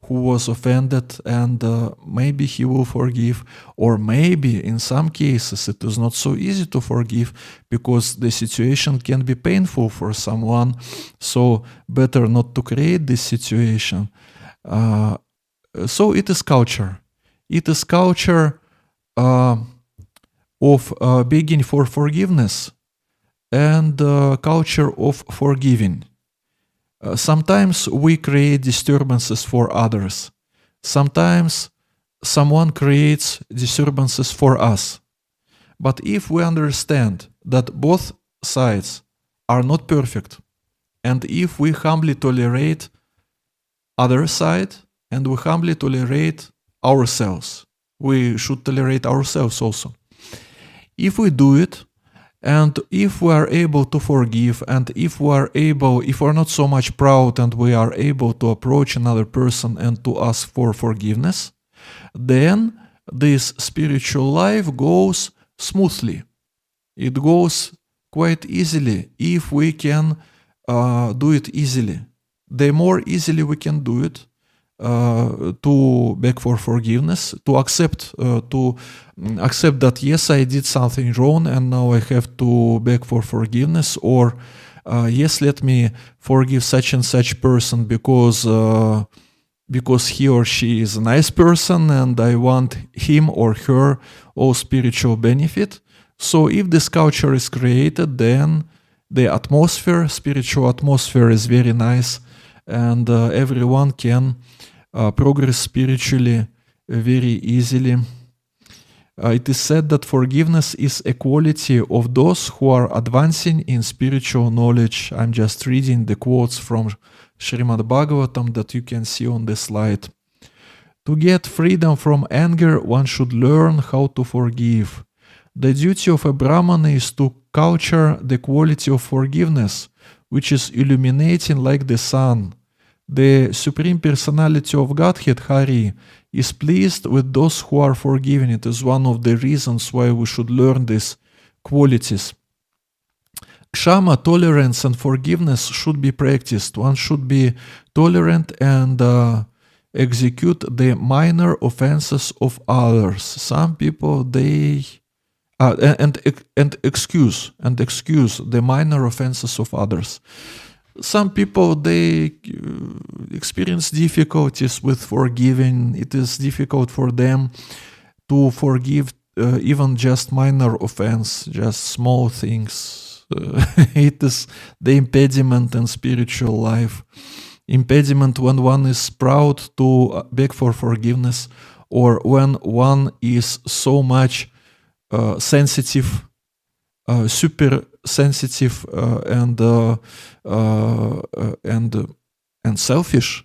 who was offended, and maybe he will forgive, or maybe in some cases it is not so easy to forgive because the situation can be painful for someone, so better not to create this situation. So it is culture. It is culture of begging for forgiveness and culture of forgiving. Sometimes we create disturbances for others. Sometimes someone creates disturbances for us. But if we understand that both sides are not perfect, and if we humbly tolerate other side and we humbly tolerate ourselves, we should tolerate ourselves also. If we do it And if we are able to forgive, and if we're not so much proud and we are able to approach another person and to ask for forgiveness, then this spiritual life goes smoothly. It goes quite easily if we can do it easily. The more easily we can do it, to beg for forgiveness, to accept that yes, I did something wrong and now I have to beg for forgiveness, or yes, let me forgive such and such person because he or she is a nice person and I want him or her all spiritual benefit. So if this culture is created, then the spiritual atmosphere is very nice, and everyone can progress spiritually very easily. It is said that forgiveness is a quality of those who are advancing in spiritual knowledge. I'm just reading the quotes from Srimad Bhagavatam that you can see on the slide. To get freedom from anger, one should learn how to forgive. The duty of a Brahmana is to culture the quality of forgiveness, which is illuminating like the sun. The Supreme Personality of Godhead, Hari, is pleased with those who are forgiving. It is one of the reasons why we should learn these qualities. Kshama, tolerance, and forgiveness should be practiced. One should be tolerant and execute the minor offenses of others. Some people, they excuse the minor offenses of others. Some people, they experience difficulties with forgiving. It is difficult for them to forgive even just minor offense, just small things. It is the impediment in spiritual life. Impediment when one is proud to beg for forgiveness, or when one is so much sensitive, super sensitive, and selfish,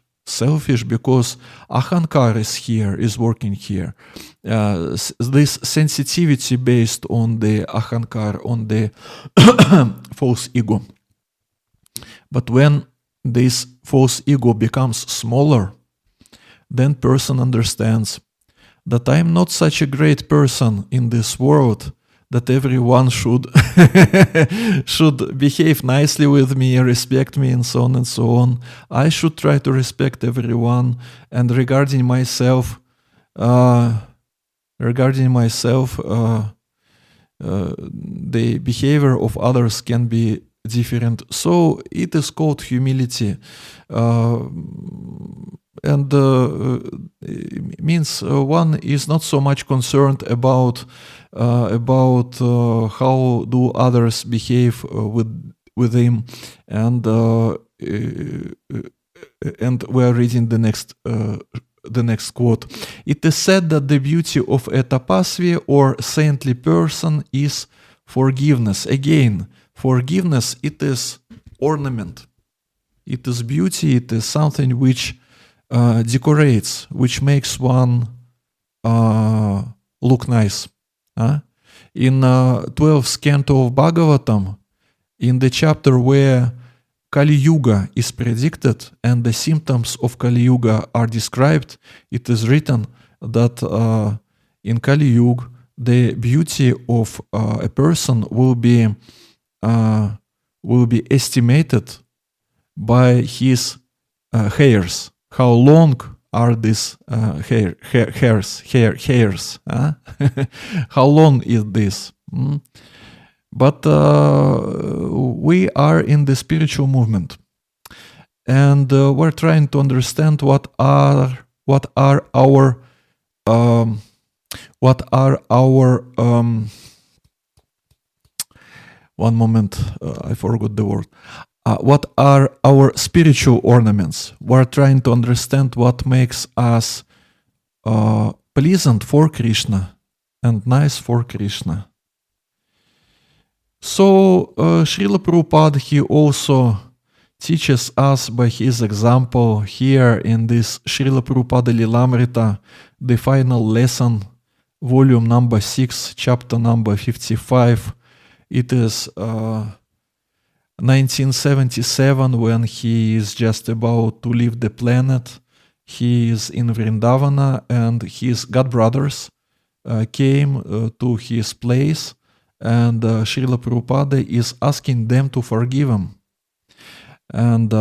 because ahankar is working here. This sensitivity based on the ahankar, on the false ego. But when this false ego becomes smaller, then person understands that I am not such a great person in this world that everyone should behave nicely with me, respect me, and so on and so on. I should try to respect everyone. And regarding myself, the behavior of others can be different. So it is called humility. And means one is not so much concerned about how do others behave with him, and we are reading the next quote. It is said that the beauty of a tapasvi or saintly person is forgiveness. Again, forgiveness, it is ornament, it is beauty, it is something which decorates, which makes one look nice. In 12th canto of Bhagavatam, in the chapter where Kali Yuga is predicted and the symptoms of Kali Yuga are described, it is written that in Kali Yuga the beauty of a person will be estimated by his hairs. How long are these hairs? How long is this? But we are in the spiritual movement, and we're trying to understand what are our one moment, I forgot the word. What are our spiritual ornaments? We're trying to understand what makes us pleasant for Krishna and nice for Krishna. So Srila Prabhupada, he also teaches us by his example here in this Srila Prabhupada Lilamrita, the final lesson, volume number 6, chapter number 55. It is 1977 when he is just about to leave the planet. He is in Vrindavana and his god brothers came to his place, and Srila Prabhupada is asking them to forgive him. And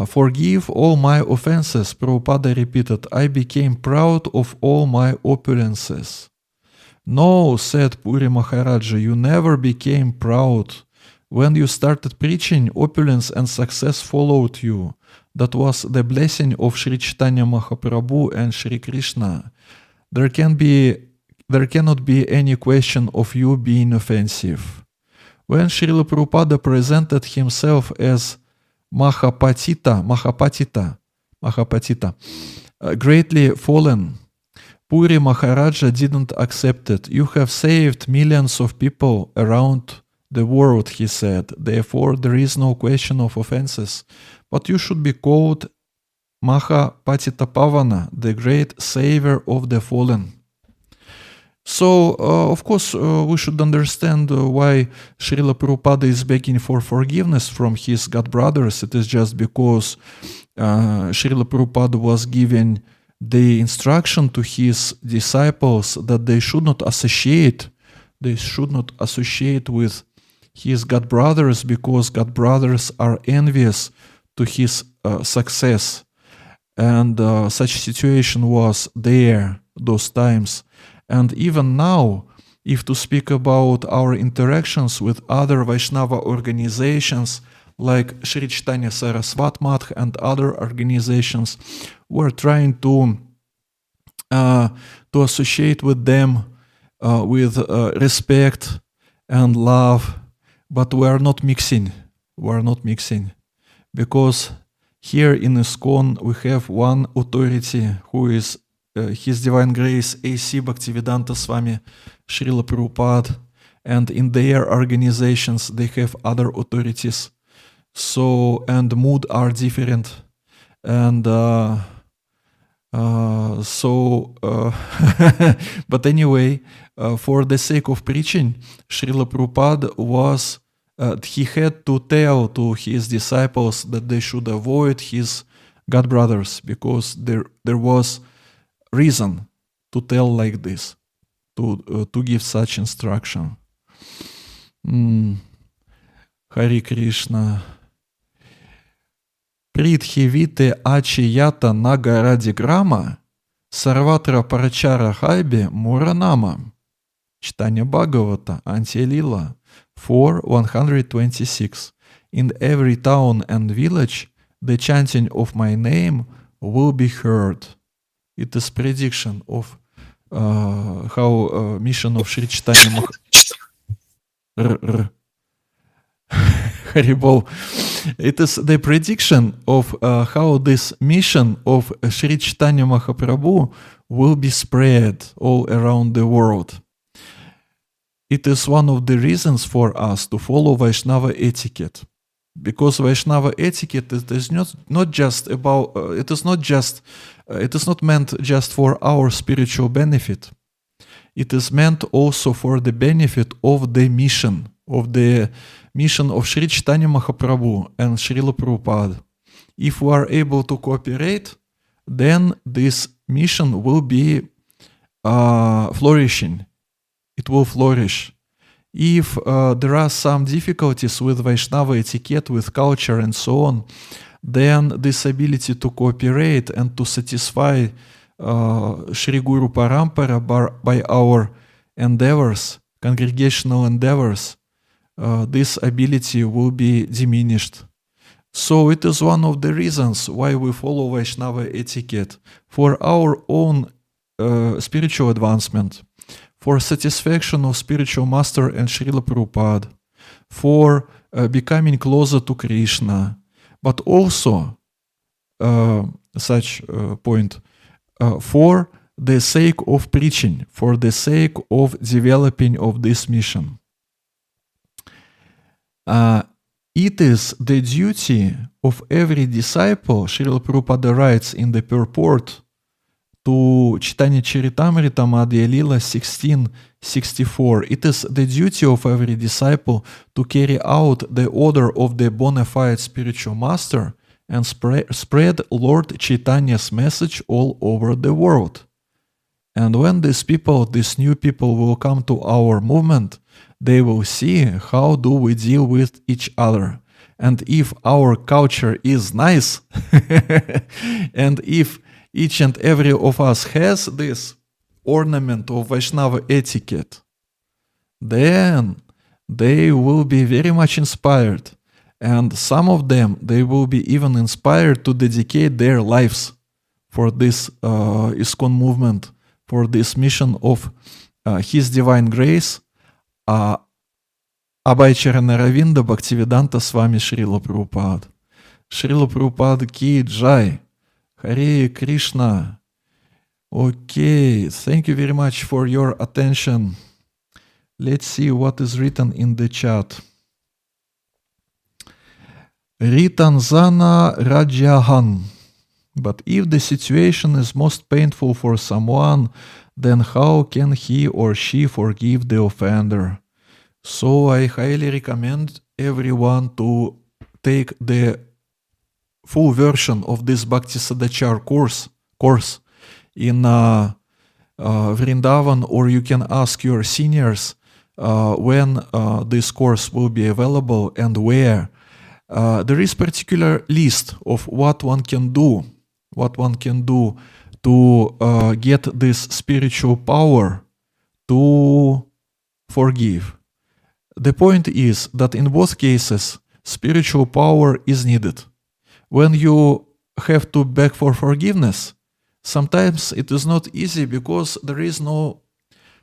forgive all my offenses, Prabhupada repeated. I became proud of all my opulences. No, said Puri Maharaja, you never became proud. When you started preaching, opulence and success followed you. That was the blessing of Sri Chaitanya Mahaprabhu and Sri Krishna. There cannot be any question of you being offensive. When Srila Prabhupada presented himself as Mahapatita, greatly fallen, Puri Maharaja didn't accept it. You have saved millions of people around the world, he said. Therefore, there is no question of offenses. But you should be called Mahapatita Pavana, the great savior of the fallen. So, of course, we should understand why Srila Prabhupada is begging for forgiveness from his god brothers. It is just because Srila Prabhupada was giving the instruction to his disciples that they should not associate with his god brothers, because god brothers are envious to his success. And such situation was there those times. And even now, if to speak about our interactions with other Vaishnava organizations like Sri Chaitanya Sarasvat Math and other organizations, we're trying to associate with them with respect and love, but we are not mixing. Because here in ISKCON we have one authority who is His Divine Grace A.C. Bhaktivedanta Swami Srila Prabhupada, and in their organizations they have other authorities. So, and mood are different. And but anyway, for the sake of preaching, Srila Prabhupada he had to tell to his disciples that they should avoid his god brothers, because there was reason to tell like this, to give such instruction. Hare Krishna. Притхивите ачията нага ради грама, сарватра парачара хайбе муранама. Читание Бхагавата, Антия-лила, 4:126. In every town and village, the chanting of my name will be heard. It is prediction of how mission of Sri Chaitanya Haribol. It is the prediction of how this mission of Sri Chaitanya Mahaprabhu will be spread all around the world. It is one of the reasons for us to follow Vaishnava etiquette, because Vaishnava etiquette it is not just about it is not meant just for our spiritual benefit. It is meant also for the benefit of the mission of Sri Chaitanya Mahaprabhu and Srila Prabhupada. If we are able to cooperate, then this mission will be flourishing. It will flourish. If there are some difficulties with Vaishnava etiquette, with culture and so on, then this ability to cooperate and to satisfy Sri Guru Parampara by our endeavors, congregational endeavors, this ability will be diminished. So it is one of the reasons why we follow Vaishnava etiquette, for our own spiritual advancement, for satisfaction of spiritual master and Srila Prabhupada, for becoming closer to Krishna, but also for the sake of preaching, for the sake of developing of this mission. It is the duty of every disciple, Srila Prabhupada writes in the purport to Chaitanya Charitamrita Madhya Lila 1664. It is the duty of every disciple to carry out the order of the bona fide spiritual master and spread Lord Chaitanya's message all over the world. And when these new people will come to our movement, they will see how do we deal with each other. And if our culture is nice, and if each and every of us has this ornament of Vaishnava etiquette, then they will be very much inspired. And some of them, they will be even inspired to dedicate their lives for this ISKCON movement, for this mission of His Divine Grace, Abhayacharana Ravinda Bhaktivedanta Swami Srila Prabhupada. Srila Prabhupada Ki Jai. Hare Krishna. Okay, thank you very much for your attention. Let's see what is written in the chat. Ritanzana Rajahan. But if the situation is most painful for someone, then how can he or she forgive the offender? So I highly recommend everyone to take the full version of this Bhakti Sadachar course in Vrindavan, or you can ask your seniors when this course will be available and where. There is particular list of what one can do to get this spiritual power to forgive. The point is that in both cases, spiritual power is needed. When you have to beg for forgiveness, sometimes it is not easy because there is no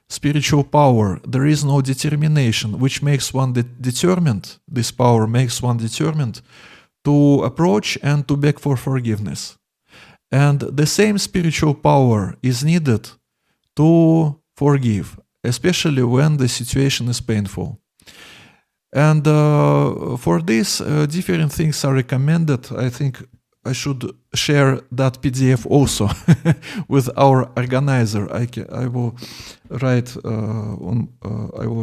spiritual power, there is no determination, which makes one determined, this power makes one determined to approach and to beg for forgiveness. And the same spiritual power is needed to forgive, especially when the situation is painful. And for this, different things are recommended. I think I should share that PDF also with our organizer. I will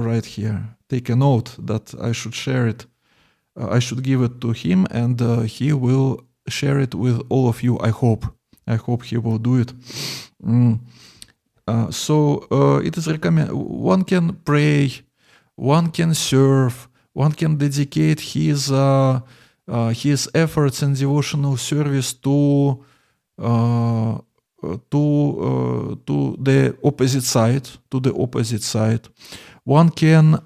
write here. Take a note that I should share it. I should give it to him, and he will share it with all of you. I hope he will do it. So it is recommended. One can pray, one can serve, one can dedicate his efforts in devotional service to the opposite side. One can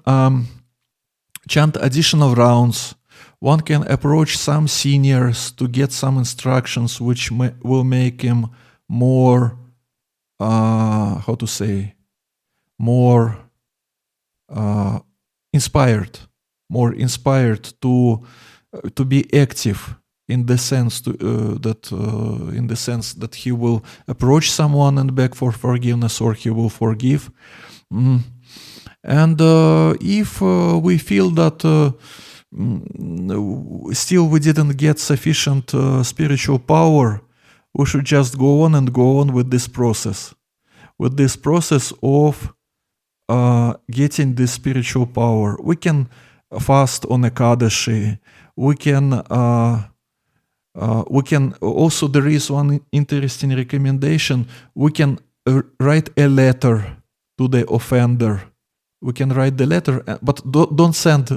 chant additional rounds. One can approach some seniors to get some instructions which will make him more, more inspired to be active in the sense that he will approach someone and beg for forgiveness, or he will forgive. And if we feel that still we didn't get sufficient spiritual power, we should just go on with this process of getting this spiritual power. We can fast on Ekadashi. We can also, there is one interesting recommendation. We can write a letter to the offender. We can write the letter, but don't send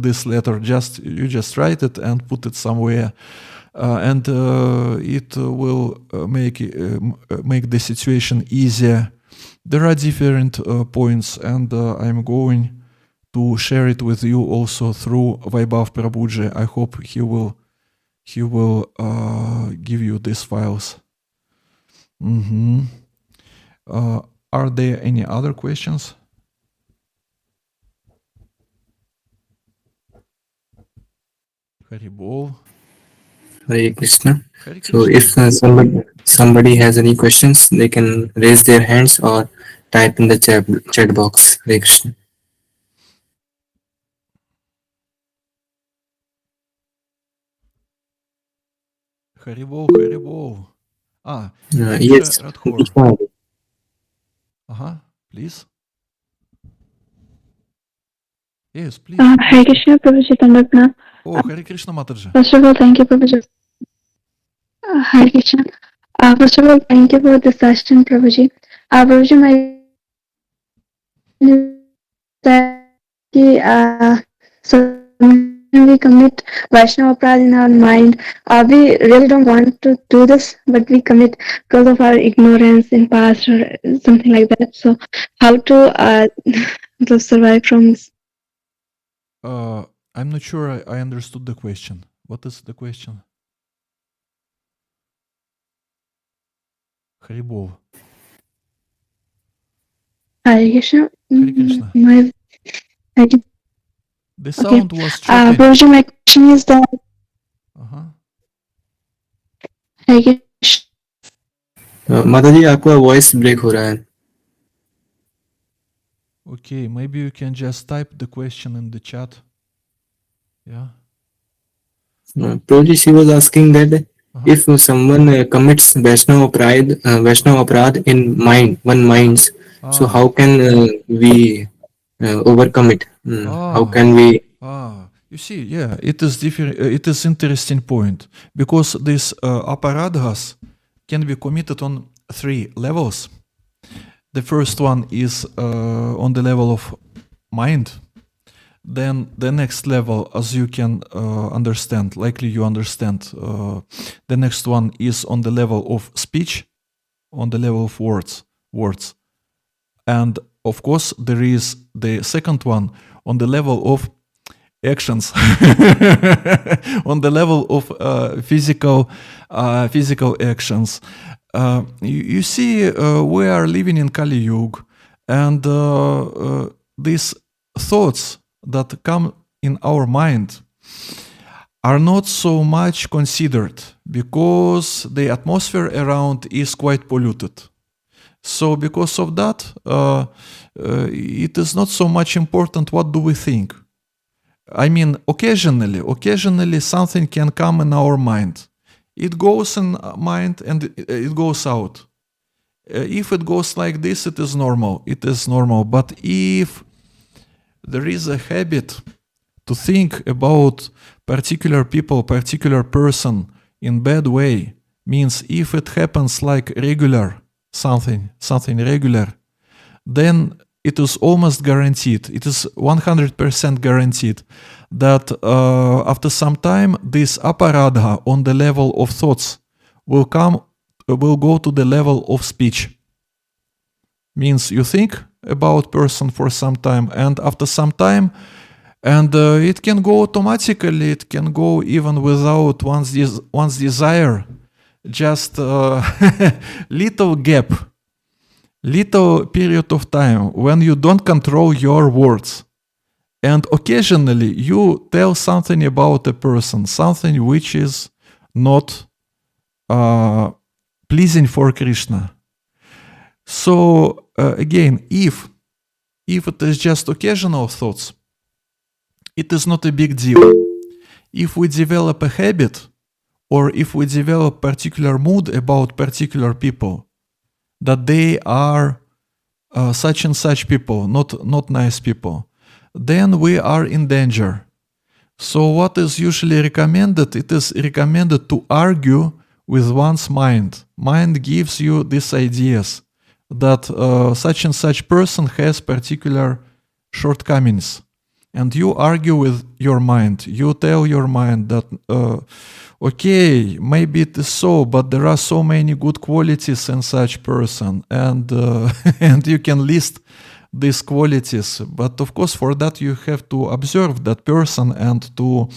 this letter. You just write it and put it somewhere, and it will make the situation easier. There are different points, and I'm going to share it with you also through Vaibhav Prabhuji. I hope he will give you these files. Are there any other questions? Haribol. Hare Krishna. Hare So Krishna. if somebody has any questions, they can raise their hands or type in the chat box. Hare Krishna. Haribol. Yes, Radhor. Please. Yes, please. Hare Krishna, Prabhuji Pandapna. Oh, Hare Krishna Mataji. First of all, thank you, Prabhuji. Hare Krishna. First of all, thank you for this session, Prabhuji. Prabhuji, my question is that so when we commit Vaishnava Aparadha in our mind, we really don't want to do this, but we commit because of our ignorance in past or something like that. So, how to to survive from this? I'm not sure I understood the question. What is the question? Haribol. Hare Krishna. Hare Krishna. Okay. The sound was choppy. Prabhuji, my question is that Hare Krishna. माताजी आपका voice break हो रहा है. Okay, maybe you can just type the question in the chat. Yeah. Prabhuji, she was asking that if someone commits Vaishnava Aparadha in one minds, so how can we overcome it? How can we? You see, yeah, it is different. It is interesting point because these aparadhas can be committed on 3 levels. The first one is on the level of mind. Then the next level, as you can understand, likely you understand, the next one is on the level of speech, on the level of words. And of course, there is the second one on the level of actions, on the level of physical actions. You see, we are living in Kali Yuga, and these thoughts that come in our mind are not so much considered because the atmosphere around is quite polluted. So because of that, it is not so much important what do we think. I mean, occasionally something can come in our mind. It goes in mind and it goes out. If it goes like this, it is normal. But if there is a habit to think about particular people, particular person in bad way, means if it happens like regular, something regular, then it is almost guaranteed, it is 100% guaranteed that after some time this aparadha on the level of thoughts will go to the level of speech. Means you think about person for some time, and after some time, and it can go automatically, it can go even without one's desire, just little gap, little period of time when you don't control your words, and occasionally you tell something about a person, something which is not pleasing for Krishna. So again, if it is just occasional thoughts, it is not a big deal. If we develop a habit, or if we develop particular mood about particular people, that they are such and such people, not nice people, then we are in danger. So what is usually recommended? It is recommended to argue with one's mind. Mind gives you these ideas that such and such person has particular shortcomings. And you argue with your mind. You tell your mind that, okay, maybe it is so, but there are so many good qualities in such person. And, and you can list these qualities. But of course, for that, you have to observe that person and to,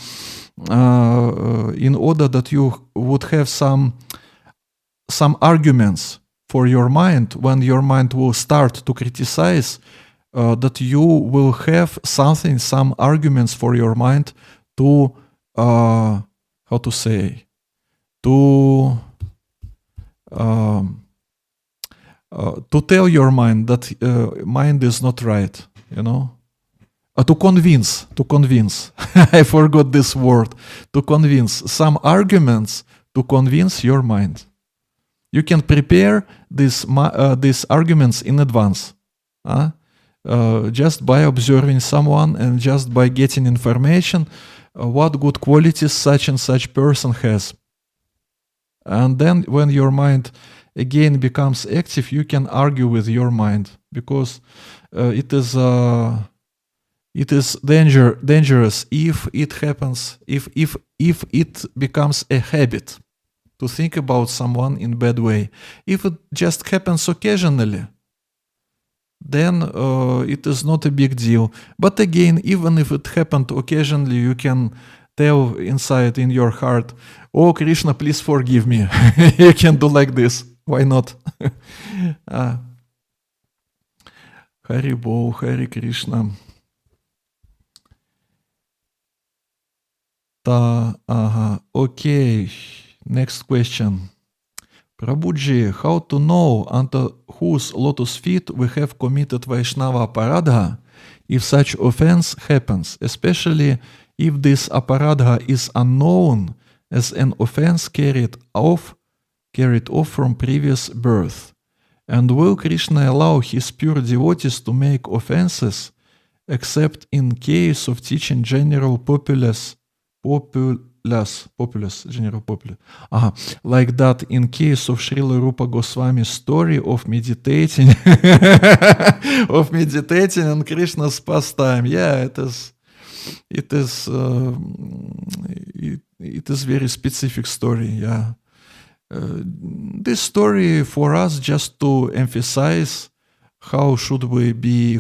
in order that you would have some arguments for your mind, when your mind will start to criticize, that you will have some arguments for your mind to, how to say, to tell your mind that mind is not right, you know? To convince, I forgot this word, to convince, some arguments to convince your mind. You can prepare these arguments in advance, just by observing someone and just by getting information, what good qualities such and such person has. And then when your mind again becomes active, you can argue with your mind, because it is dangerous if it happens, if it becomes a habit to think about someone in bad way. If it just happens occasionally, then it is not a big deal. But again, even if it happened occasionally, you can tell inside in your heart, "Oh Krishna, please forgive me." You can do like this. Why not? Hari Bol, Hari Krishna. Okay. Next question. Prabhuji, how to know under whose lotus feet we have committed Vaishnava aparadha if such offense happens, especially if this aparadha is unknown as an offense carried off from previous birth? And will Krishna allow his pure devotees to make offenses except in case of teaching general populace, general populace. Like that in case of Srila Rupa Goswami's story of meditating on Krishna's pastime. Yeah, it is very specific story. Yeah, this story for us just to emphasize how should we be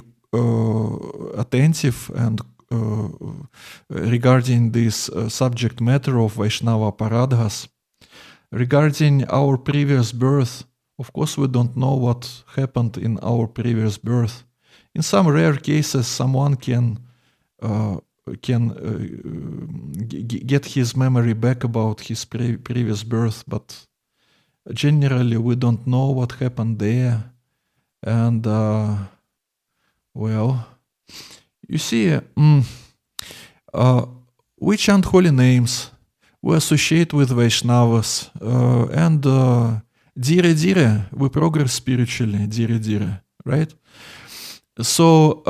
attentive and regarding this subject matter of Vaishnava Paradhas. Regarding our previous birth, of course we don't know what happened in our previous birth. In some rare cases, someone can get his memory back about his previous birth, but generally we don't know what happened there. And well, you see, we chant holy names, we associate with Vaishnavas, and dire, we progress spiritually, dire, right? So,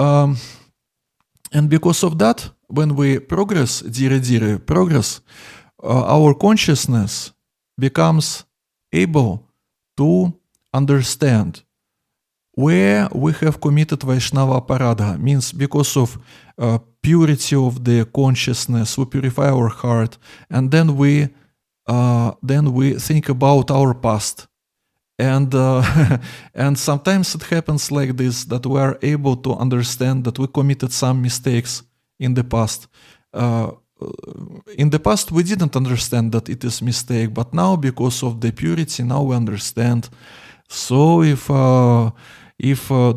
and because of that, when we progress, dire, our consciousness becomes able to understand where we have committed Vaishnava Aparadha. Means because of purity of the consciousness, we purify our heart, and then we think about our past. And and sometimes it happens like this, that we are able to understand that we committed some mistakes in the past. In the past, we didn't understand that it is mistake, but now because of the purity, now we understand. So if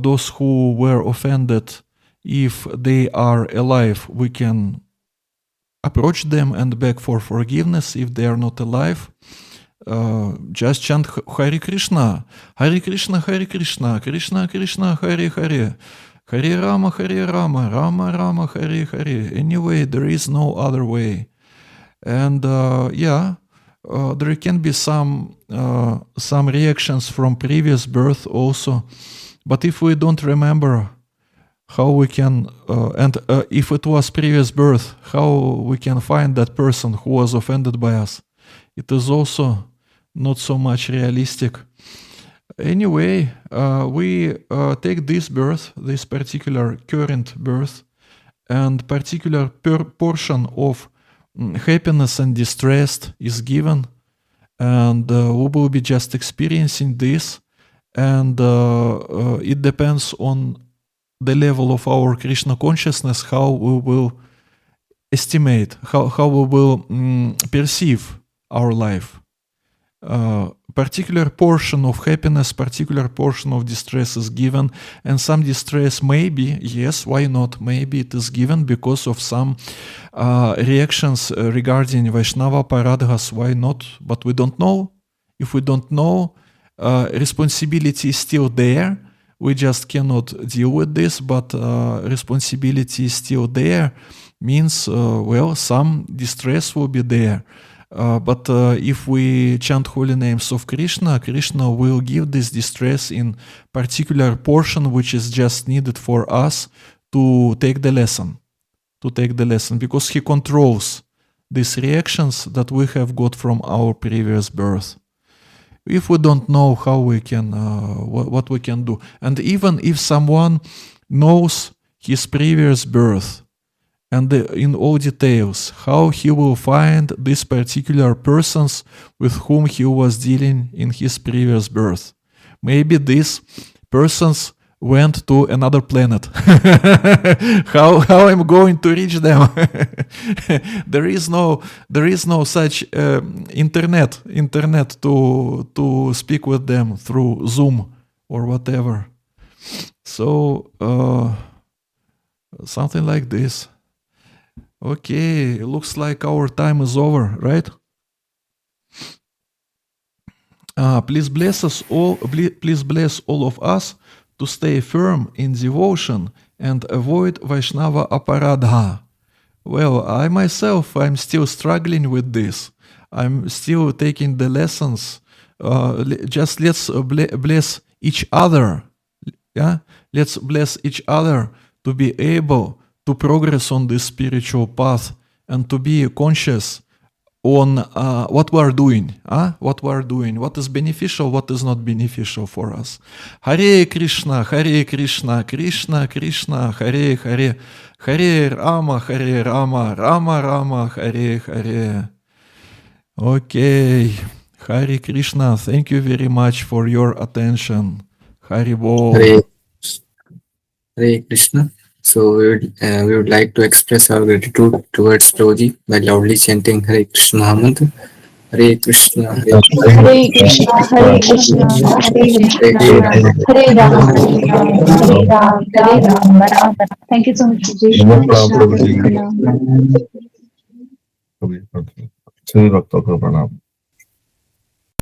those who were offended, if they are alive, we can approach them and beg for forgiveness. If they are not alive, just chant Hare Krishna, Hare Krishna, Hare Krishna, Krishna Krishna, Hare Hare, Hare Rama, Rama Rama, Hare Hare. Anyway, there is no other way. And there can be some reactions from previous birth also. But if we don't remember how we can, if it was previous birth, how we can find that person who was offended by us, it is also not so much realistic. Anyway, we take this birth, this particular current birth, and particular portion of happiness and distress is given, and we will be just experiencing this. And it depends on the level of our Krishna consciousness, how we will estimate, how we will perceive our life. Particular portion of happiness, particular portion of distress is given, and some distress maybe, yes, why not? Maybe it is given because of some reactions regarding Vaishnava Paradhas, why not? But we don't know. If we don't know, responsibility is still there. We just cannot deal with this, but responsibility is still there. Means, some distress will be there. But if we chant holy names of Krishna, Krishna will give this distress in particular portion which is just needed for us to take the lesson, because he controls these reactions that we have got from our previous birth. If we don't know how we can, what we can do, and even if someone knows his previous birth and in all details, how he will find these particular persons with whom he was dealing in his previous birth. Maybe these persons went to another planet. how I'm going to reach them? there is no such internet to speak with them through Zoom or whatever. So something like this. Okay, looks like our time is over, right? Please bless us all. Please bless all of us to stay firm in devotion and avoid Vaishnava aparadha. Well, I myself, I'm still struggling with this. I'm still taking the lessons. Just let's bless each other. Yeah, let's bless each other to be able to progress on this spiritual path and to be conscious on what we are doing, what is beneficial, what is not beneficial for us. Hare Krishna, Krishna Krishna, Hare Hare, Hare Rama, Rama Rama, Hare Hare. Okay, Hare Krishna, thank you very much for your attention. Hare Bol. Hare Krishna. So we would like to express our gratitude towards Prabhuji by loudly chanting Hare Krishna Mahamantra. Hare Krishna, Hare Hare Krishna, Hare Krishna, Hare Krishna, Hare Ram, Hare Ram, Hare Ram, Hare Ram, Ram Ram. Thank you so much, Jai Shri Krishna. सभी भक्तों को प्रणाम.